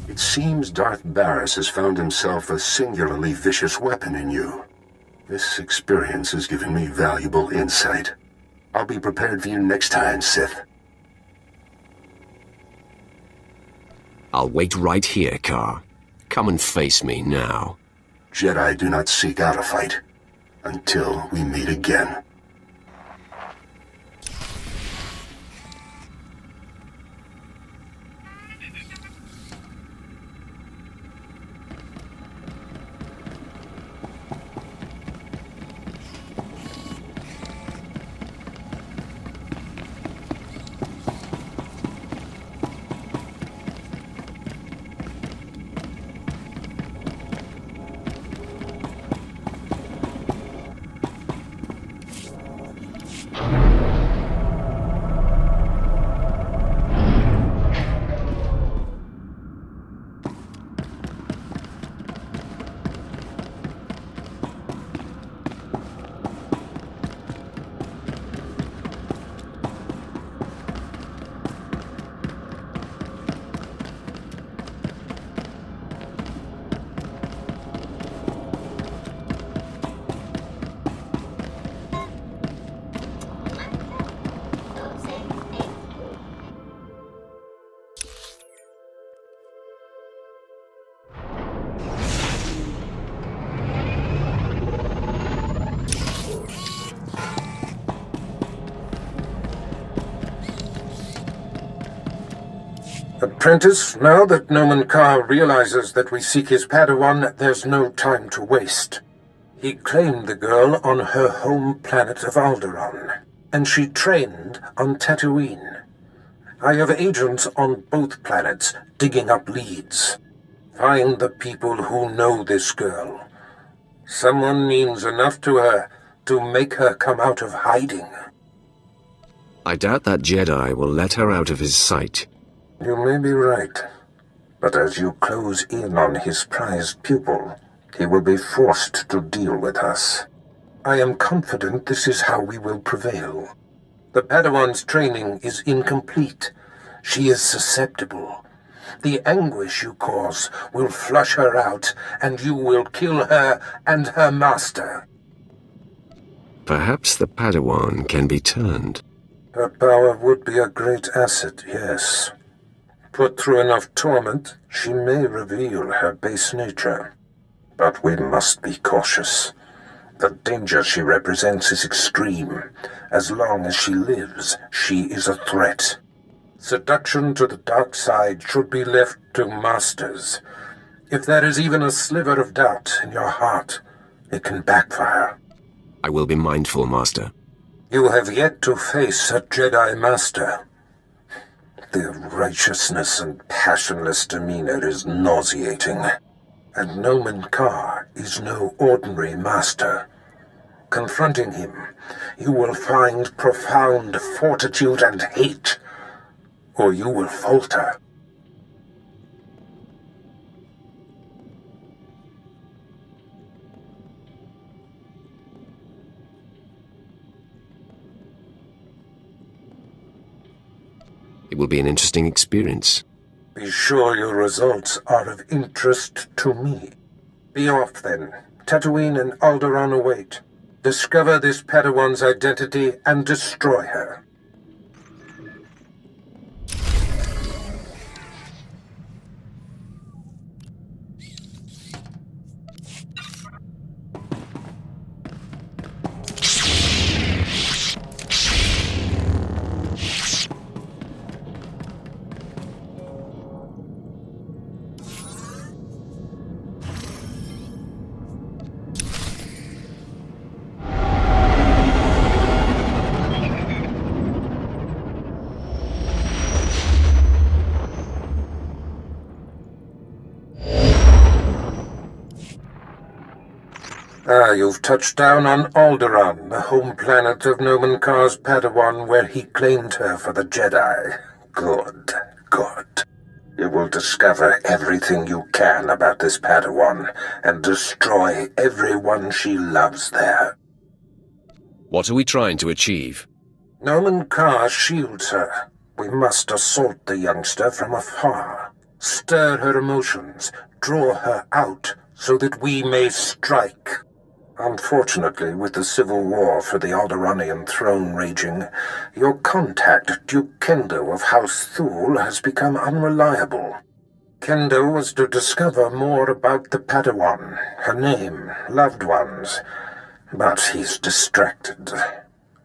It seems Darth Barris has found himself a singularly vicious weapon in you. This experience has given me valuable insight. I'll be prepared for you next time, Sith. I'll wait right here, Carr. Come and face me now. Jedi do not seek out a fight until we meet again. Apprentice, now that Noman Carr realizes that we seek his Padawan, there's no time to waste. He claimed the girl on her home planet of Alderaan, and she trained on Tatooine. I have agents on both planets digging up leads. Find the people who know this girl. Someone means enough to her to make her come out of hiding. I doubt that Jedi will let her out of his sight. You may be right, but as you close in on his prized pupil, he will be forced to deal with us. I am confident this is how we will prevail. The Padawan's training is incomplete. She is susceptible. The anguish you cause will flush her out, and you will kill her and her master. Perhaps the Padawan can be turned. Her power would be a great asset, yes. Put through enough torment, she may reveal her base nature. But we must be cautious. The danger she represents is extreme. As long as she lives, she is a threat. Seduction to the dark side should be left to masters. If there is even a sliver of doubt in your heart, it can backfire. I will be mindful, Master. You have yet to face a Jedi Master. Their righteousness and passionless demeanor is nauseating. And Noman Carr is no ordinary master. Confronting him, you will find profound fortitude and hate, or you will falter. It will be an interesting experience. Be sure your results are of interest to me. Be off, then. Tatooine and Alderaan await. Discover this Padawan's identity and destroy her. You've touched down on Alderaan, the home planet of Noman Carr's Padawan, where he claimed her for the Jedi. Good, good. You will discover everything you can about this Padawan, and destroy everyone she loves there. What are we trying to achieve? Noman Carr shields her. We must assault the youngster from afar. Stir her emotions, draw her out, so that we may strike. Unfortunately, with the civil war for the Alderaanian throne raging, your contact, Duke Kendo of House Thule, has become unreliable. Kendo was to discover more about the Padawan, her name, loved ones, but he's distracted.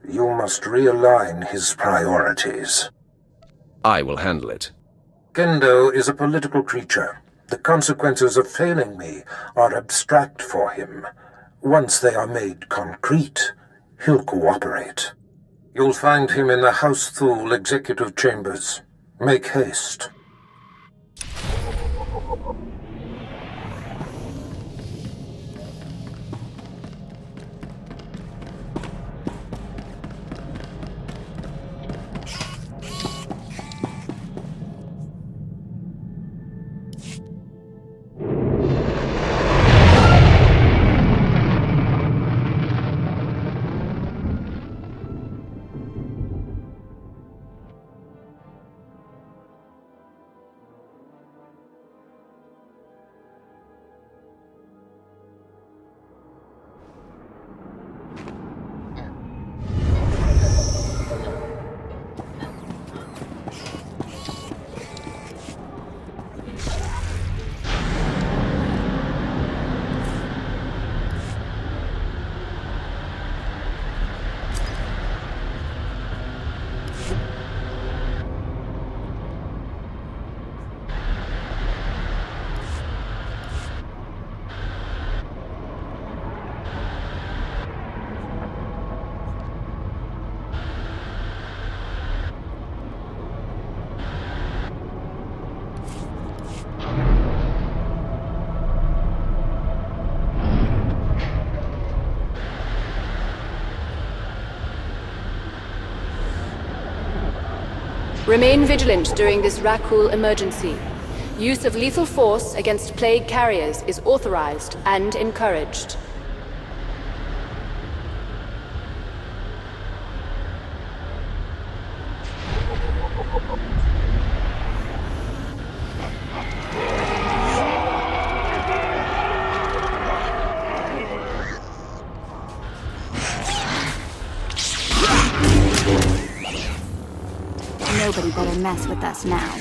You must realign his priorities. I will handle it. Kendo is a political creature. The consequences of failing me are abstract for him. Once they are made concrete, he'll cooperate. You'll find him in the House Thule executive chambers. Make haste. Remain vigilant during this Rakul emergency. Use of lethal force against plague carriers is authorized and encouraged. Nobody better mess with us now.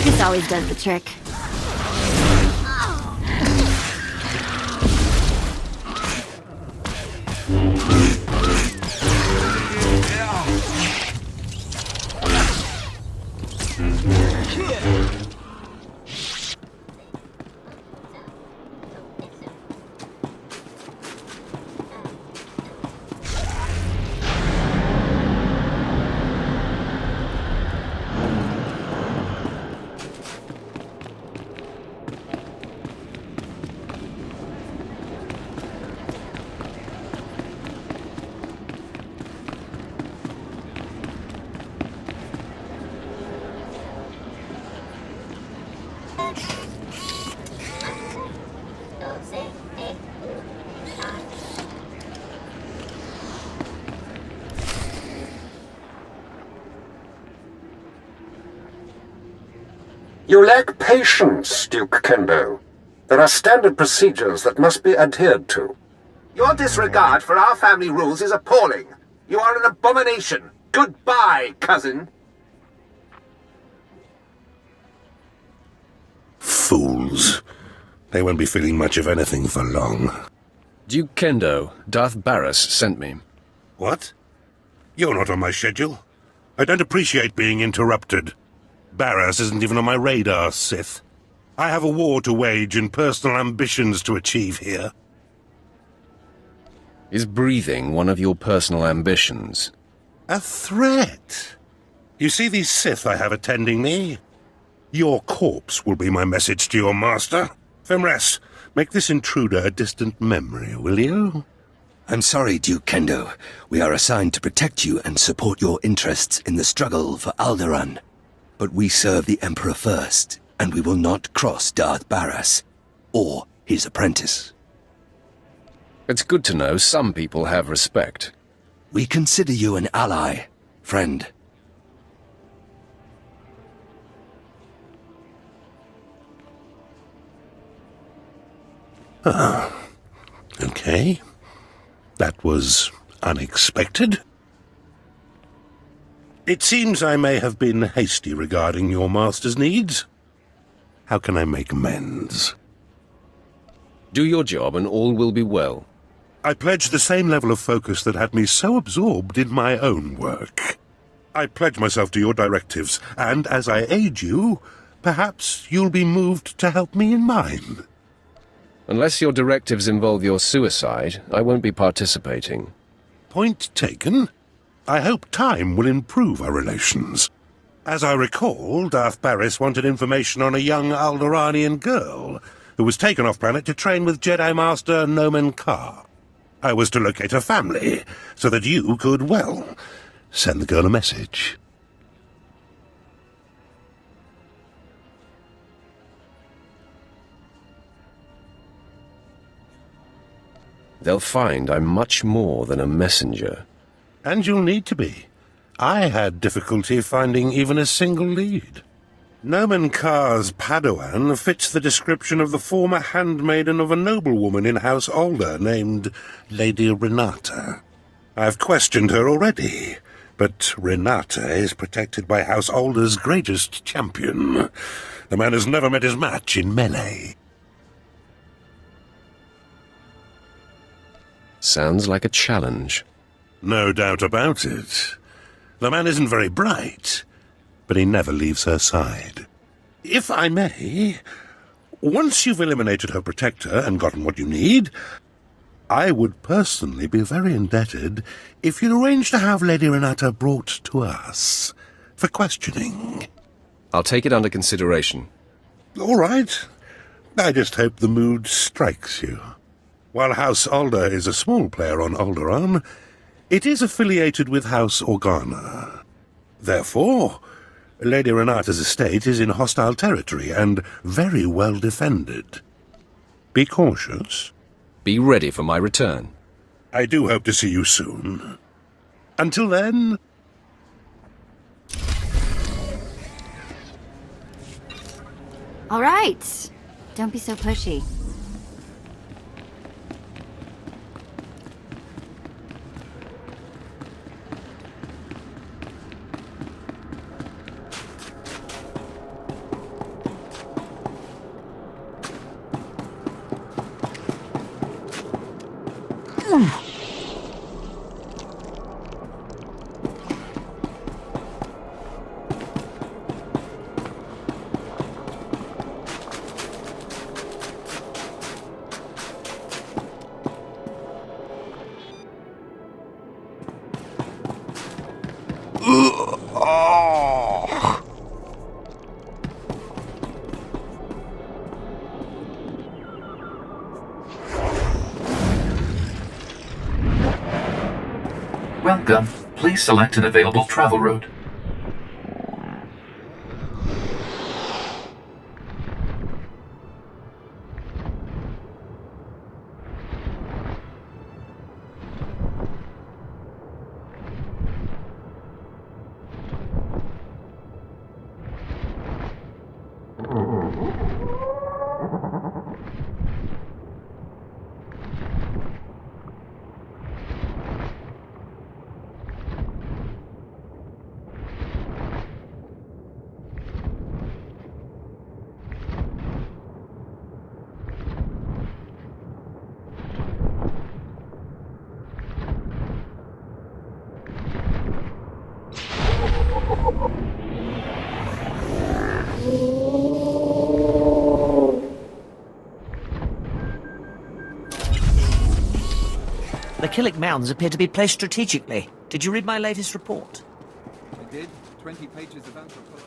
This always does the trick. You lack patience, Duke Kendo. There are standard procedures that must be adhered to. Your disregard for our family rules is appalling. You are an abomination. Goodbye, cousin. Fools. They won't be feeling much of anything for long. Duke Kendo, Darth Barras sent me. What? You're not on my schedule. I don't appreciate being interrupted. Barras isn't even on my radar, Sith. I have a war to wage and personal ambitions to achieve here. Is breathing one of your personal ambitions? A threat? You see these Sith I have attending me? Your corpse will be my message to your master. Femres, make this intruder a distant memory, will you? I'm sorry, Duke Kendo. We are assigned to protect you and support your interests in the struggle for Alderaan. But we serve the Emperor first, and we will not cross Darth Barras, or his apprentice. It's good to know some people have respect. We consider you an ally, friend. Okay. That was unexpected. It seems I may have been hasty regarding your master's needs. How can I make amends? Do your job and all will be well. I pledge the same level of focus that had me so absorbed in my own work. I pledge myself to your directives, and as I aid you, perhaps you'll be moved to help me in mine. Unless your directives involve your suicide, I won't be participating. Point taken. I hope time will improve our relations. As I recall, Darth Barras wanted information on a young Alderaanian girl who was taken off-planet to train with Jedi Master Nomen Karr. I was to locate her family, so that you could, well, send the girl a message. They'll find I'm much more than a messenger. And you'll need to be. I had difficulty finding even a single lead. Nomen Karr's Padawan fits the description of the former handmaiden of a noblewoman in House Alder named Lady Renata. I've questioned her already, but Renata is protected by House Alder's greatest champion. The man has never met his match in melee. Sounds like a challenge. No doubt about it. The man isn't very bright, but he never leaves her side. If I may, once you've eliminated her protector and gotten what you need, I would personally be very indebted if you'd arrange to have Lady Renata brought to us for questioning. I'll take it under consideration. All right. I just hope the mood strikes you. While House Alder is a small player on Alderaan, it is affiliated with House Organa. Therefore, Lady Renata's estate is in hostile territory and very well defended. Be cautious. Be ready for my return. I do hope to see you soon. Until then... All right. Don't be so pushy. Welcome. Please select an available travel route. The Killick Mounds appear to be placed strategically. Did you read my latest report? I did. 20 pages of anthropology.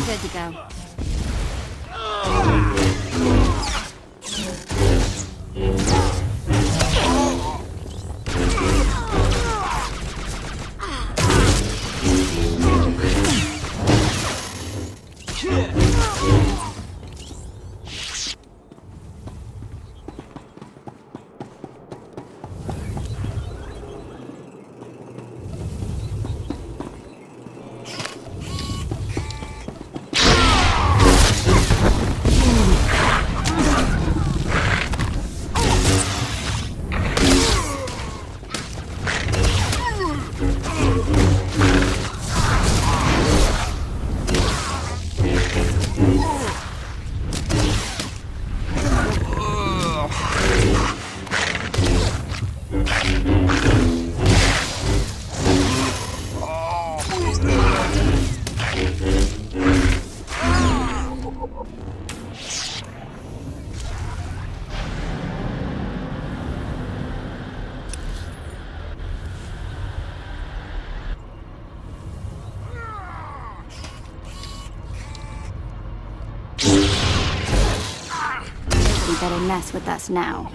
Good to go. better mess with us now.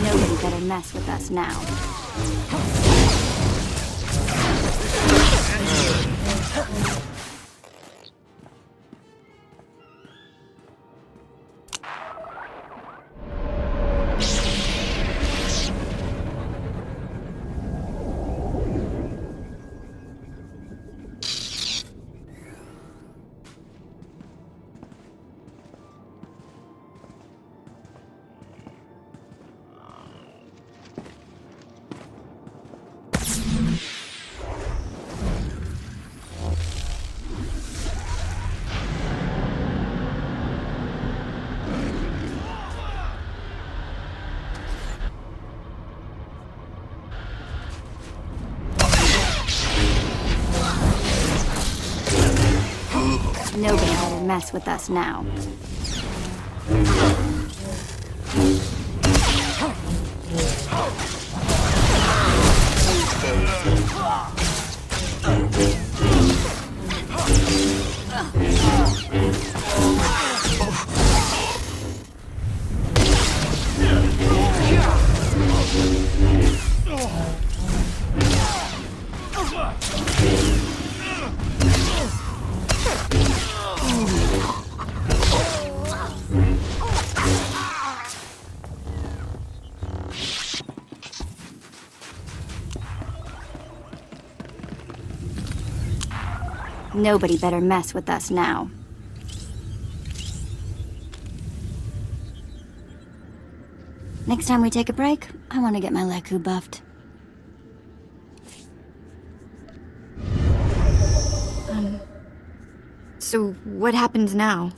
Nobody better mess with us now. Nobody better mess with us now. Nobody better mess with us now. Next time we take a break, I want to get my Leku buffed. So what happens now?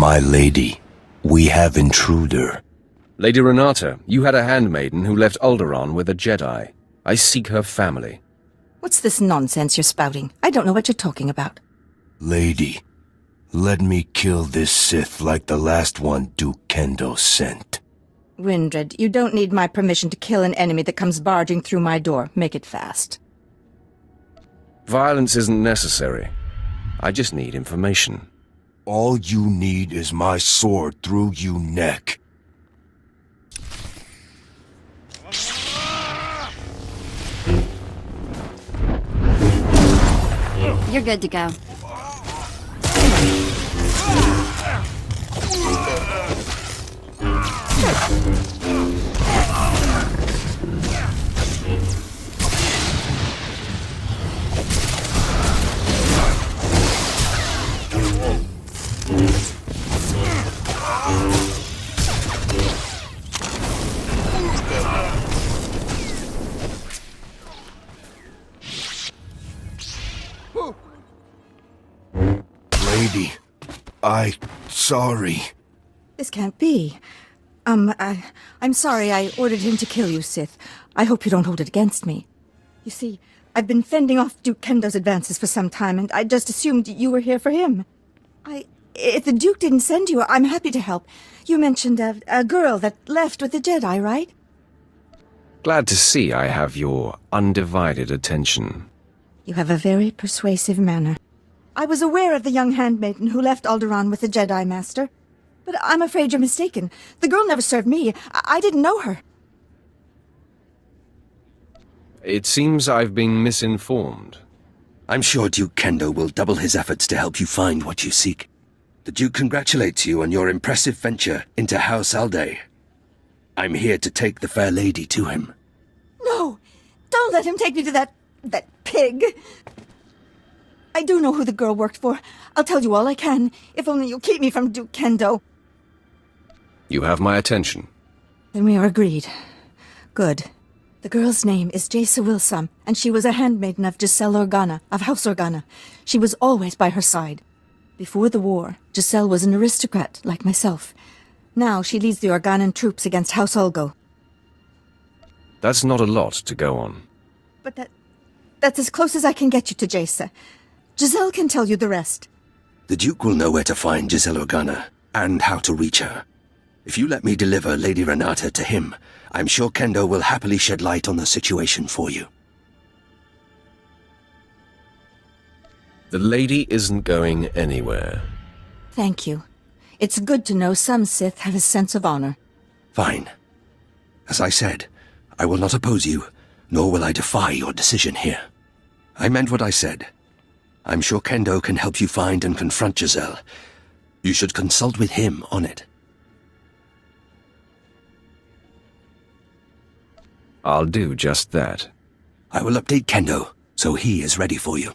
My lady, we have intruder. Lady Renata, you had a handmaiden who left Alderaan with a Jedi. I seek her family. What's this nonsense you're spouting? I don't know what you're talking about. Lady, let me kill this Sith like the last one Duke Kendo sent. Windred, you don't need my permission to kill an enemy that comes barging through my door. Make it fast. Violence isn't necessary. I just need information. All you need is my sword through you neck. You're good to go. Lady, sorry. This can't be. I'm sorry I ordered him to kill you, Sith. I hope you don't hold it against me. You see, I've been fending off Duke Kendo's advances for some time, and I just assumed you were here for him. If the Duke didn't send you, I'm happy to help. You mentioned a girl that left with the Jedi, right? Glad to see I have your undivided attention. You have a very persuasive manner. I was aware of the young handmaiden who left Alderaan with the Jedi Master. But I'm afraid you're mistaken. The girl never served me. I didn't know her. It seems I've been misinformed. I'm sure Duke Kendo will double his efforts to help you find what you seek. The Duke congratulates you on your impressive venture into House Alday. I'm here to take the fair lady to him. No! Don't let him take me to that pig! I do know who the girl worked for. I'll tell you all I can, if only you'll keep me from Duke Kendo. You have my attention. Then we are agreed. Good. The girl's name is Jaisa Wilsam, and she was a handmaiden of Giselle Organa, of House Organa. She was always by her side. Before the war, Giselle was an aristocrat, like myself. Now she leads the Organan troops against House Ulgo. That's not a lot to go on. But that's as close as I can get you to Jaisa. Giselle can tell you the rest. The Duke will know where to find Giselle Organa, and how to reach her. If you let me deliver Lady Renata to him, I'm sure Kendo will happily shed light on the situation for you. The lady isn't going anywhere. Thank you. It's good to know some Sith have a sense of honor. Fine. As I said, I will not oppose you, nor will I defy your decision here. I meant what I said. I'm sure Kendo can help you find and confront Giselle. You should consult with him on it. I'll do just that. I will update Kendo, so he is ready for you.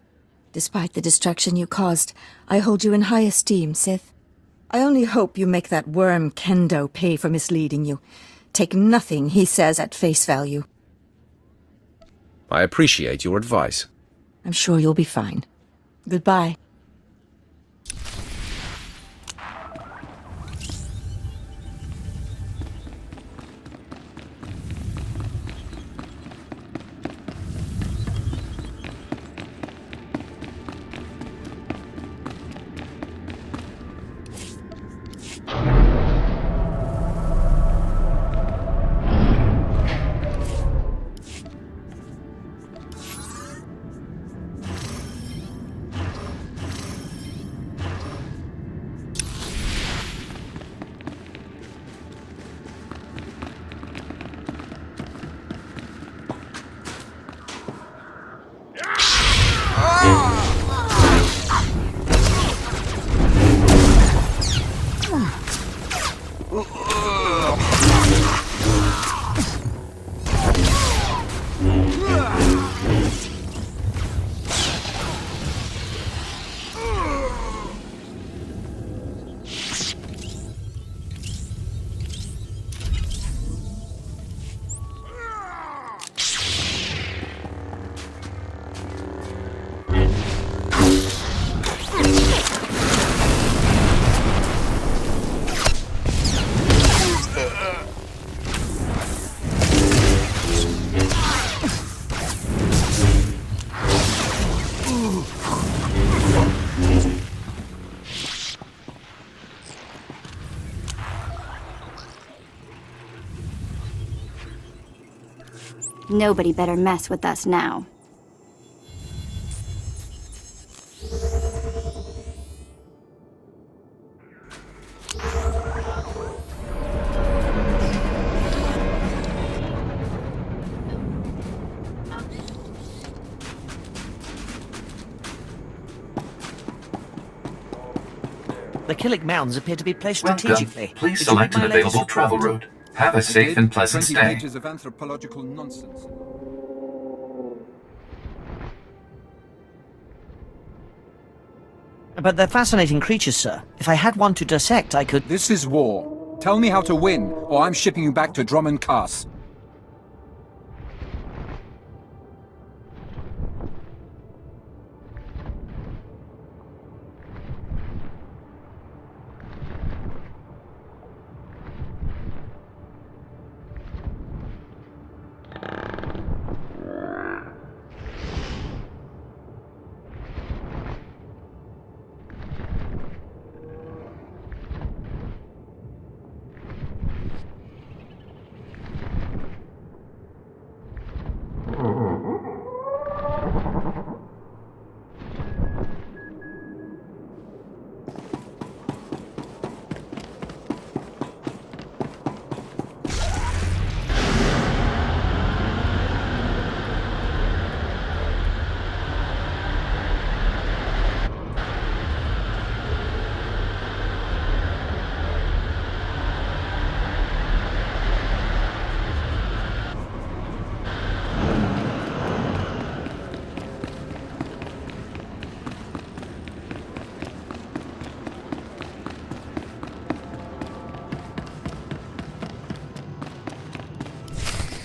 Despite the destruction you caused, I hold you in high esteem, Sith. I only hope you make that worm Kendo pay for misleading you. Take nothing he says at face value. I appreciate your advice. I'm sure you'll be fine. Goodbye. Nobody better mess with us now. The Killick Mounds appear to be placed Welcome. strategically. Please Did you read select my an available latest travel report? route. Have a safe and pleasant 20 stay. pages of anthropological nonsense. But they're fascinating creatures, sir. If I had one to dissect, I could... This is war. Tell me how to win, or I'm shipping you back to Drummond Cass.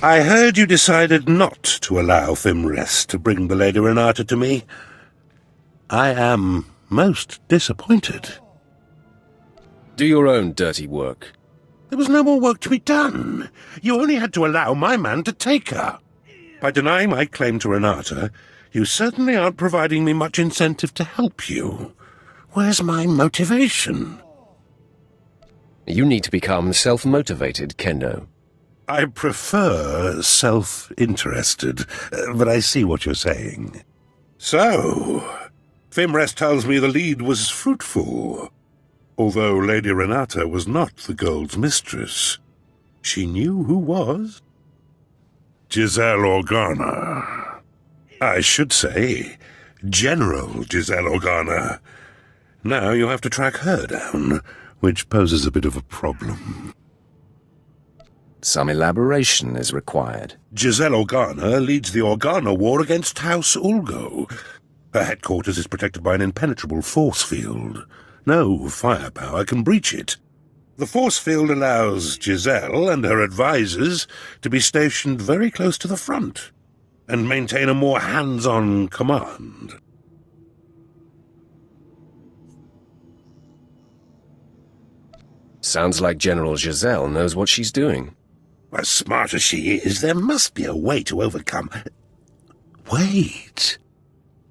I heard you decided not to allow Fimrest to bring the Lady Renata to me. I am most disappointed. Do your own dirty work. There was no more work to be done. You only had to allow my man to take her. By denying my claim to Renata, you certainly aren't providing me much incentive to help you. Where's my motivation? You need to become self-motivated, Kendo. I prefer self-interested, but I see what you're saying. So, Fimrest tells me the lead was fruitful. Although Lady Renata was not the gold's mistress, she knew who was. Giselle Organa. I should say, General Giselle Organa. Now you have to track her down, which poses a bit of a problem. Some elaboration is required. Giselle Organa leads the Organa War against House Ulgo. Her headquarters is protected by an impenetrable force field. No firepower can breach it. The force field allows Giselle and her advisors to be stationed very close to the front and maintain a more hands-on command. Sounds like General Giselle knows what she's doing. As smart as she is, there must be a way to overcome... Wait.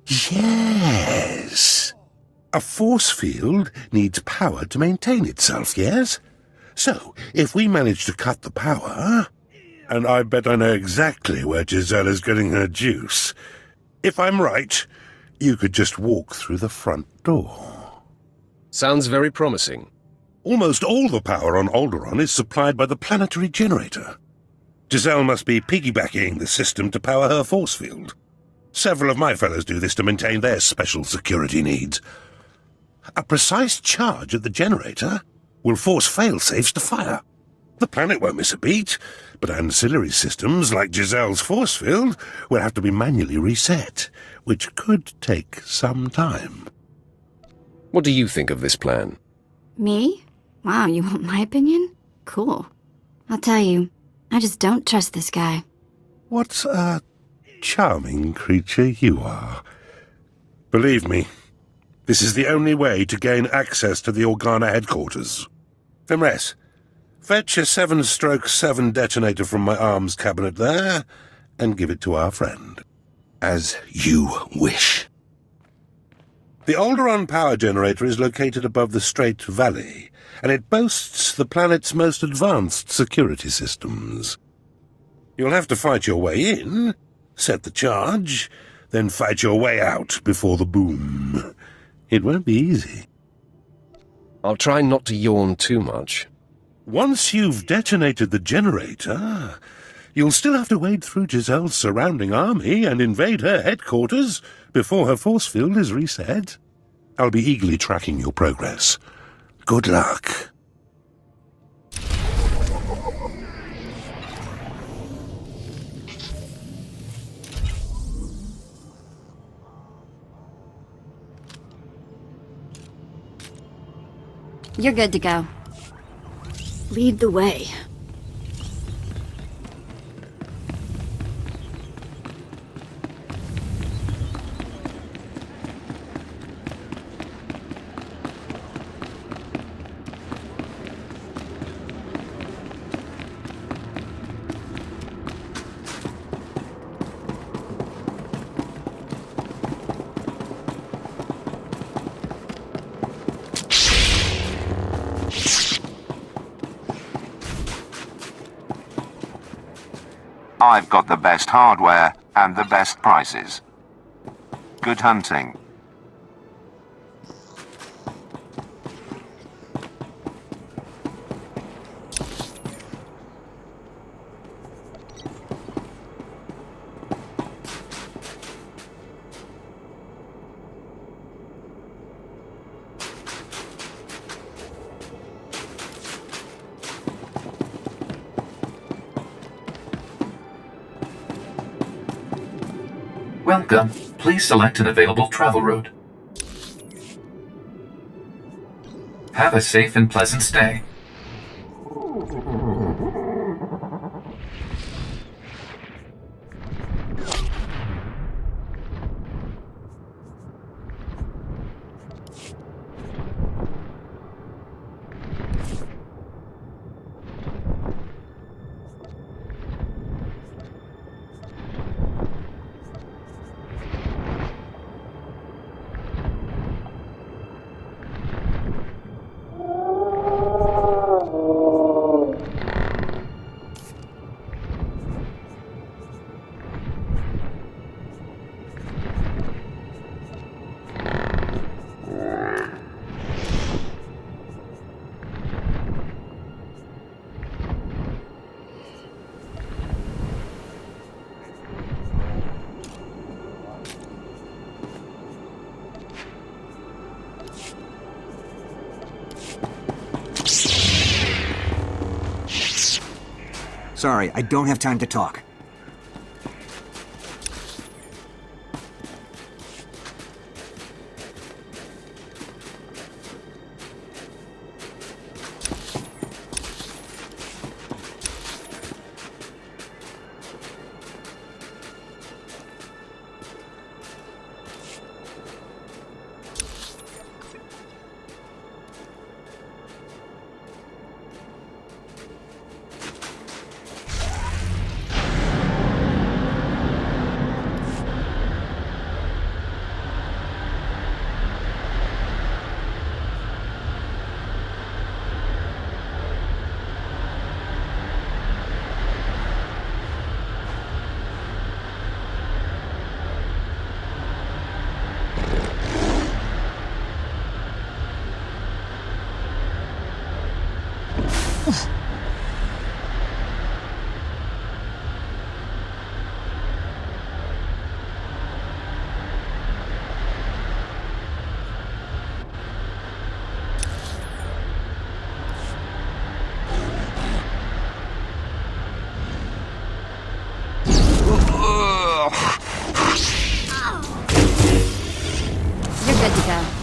Yes. A force field needs power to maintain itself, yes? So, if we manage to cut the power... And I bet I know exactly where Giselle is getting her juice. If I'm right, you could just walk through the front door. Sounds very promising. Almost all the power on Alderaan is supplied by the planetary generator. Giselle must be piggybacking the system to power her force field. Several of my fellows do this to maintain their special security needs. A precise charge at the generator will force fail-safes to fire. The planet won't miss a beat, but ancillary systems like Giselle's force field will have to be manually reset, which could take some time. What do you think of this plan? Me? Wow, you want my opinion? Cool. I'll tell you, I just don't trust this guy. What a charming creature you are. Believe me, this is the only way to gain access to the Organa headquarters. Fimrest, fetch a 7/7 detonator from my arms cabinet there, and give it to our friend. As you wish. The Alderaan power generator is located above the Strait Valley, and it boasts the planet's most advanced security systems. You'll have to fight your way in, set the charge, then fight your way out before the boom. It won't be easy. I'll try not to yawn too much. Once you've detonated the generator, you'll still have to wade through Giselle's surrounding army and invade her headquarters before her force field is reset. I'll be eagerly tracking your progress. Good luck. You're good to go. Lead the way. I've got the best hardware and the best prices. Good hunting. Welcome. Please select an available travel route. Have a safe and pleasant stay. Sorry, I don't have time to talk. You're good to go.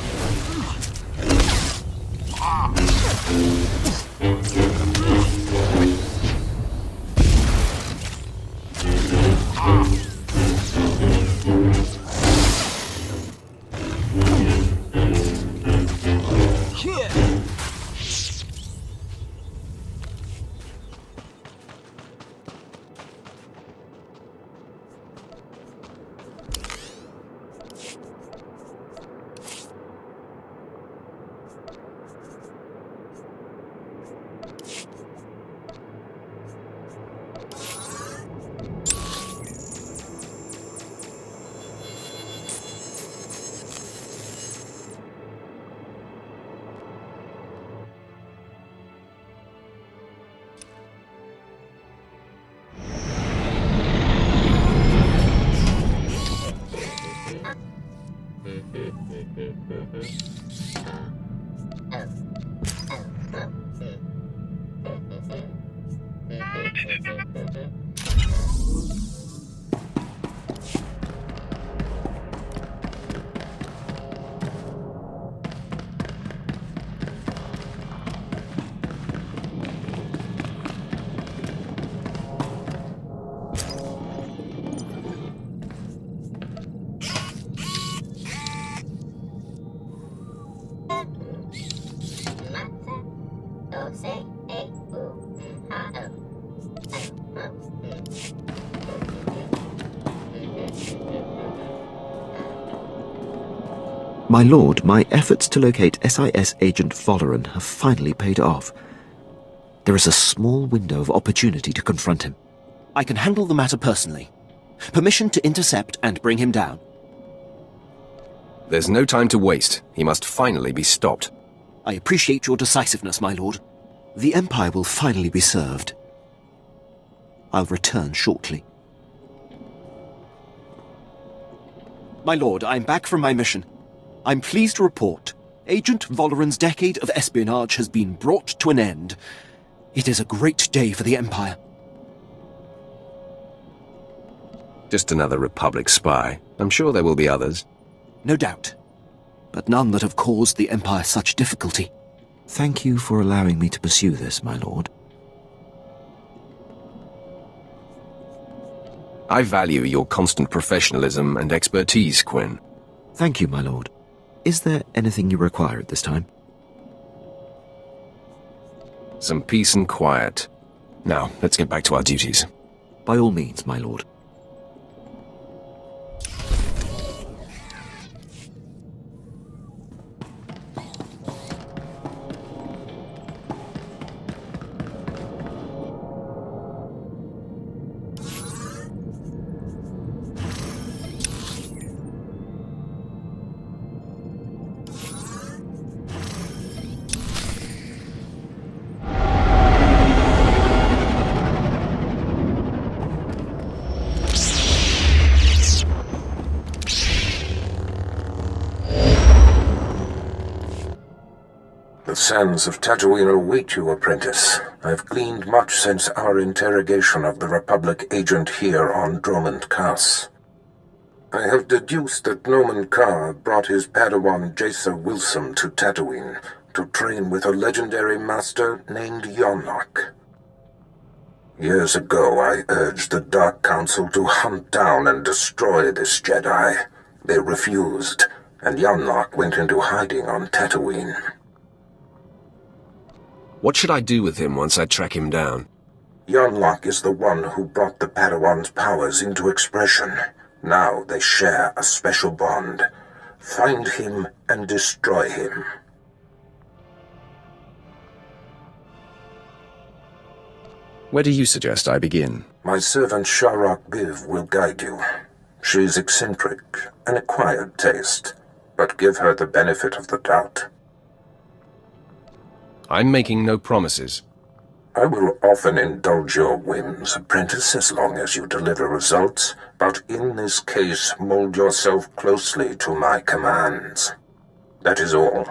My lord, my efforts to locate SIS Agent Volleren have finally paid off. There is a small window of opportunity to confront him. I can handle the matter personally. Permission to intercept and bring him down. There's no time to waste. He must finally be stopped. I appreciate your decisiveness, my lord. The Empire will finally be served. I'll return shortly. My lord, I'm back from my mission. I'm pleased to report Agent Volleren's decade of espionage has been brought to an end. It is a great day for the Empire. Just another Republic spy. I'm sure there will be others. No doubt, but none that have caused the Empire such difficulty. Thank you for allowing me to pursue this, my lord. I value your constant professionalism and expertise, Quinn. Thank you, my lord. Is there anything you require at this time? Some peace and quiet. Now, let's get back to our duties. By all means, my lord. The sands of Tatooine await you, apprentice. I've gleaned much since our interrogation of the Republic agent here on Dromund Kaas. I have deduced that Nomen Karr brought his Padawan Jaisa Wilson to Tatooine to train with a legendary master named Yonlok. Years ago, I urged the Dark Council to hunt down and destroy this Jedi. They refused, and Yonlok went into hiding on Tatooine. What should I do with him once I track him down? Yonlok is the one who brought the Padawan's powers into expression. Now they share a special bond. Find him and destroy him. Where do you suggest I begin? My servant Sharok Biv will guide you. She's eccentric, an acquired taste, but give her the benefit of the doubt. I'm making no promises. I will often indulge your whims, apprentice, as long as you deliver results, but in this case, mold yourself closely to my commands. That is all.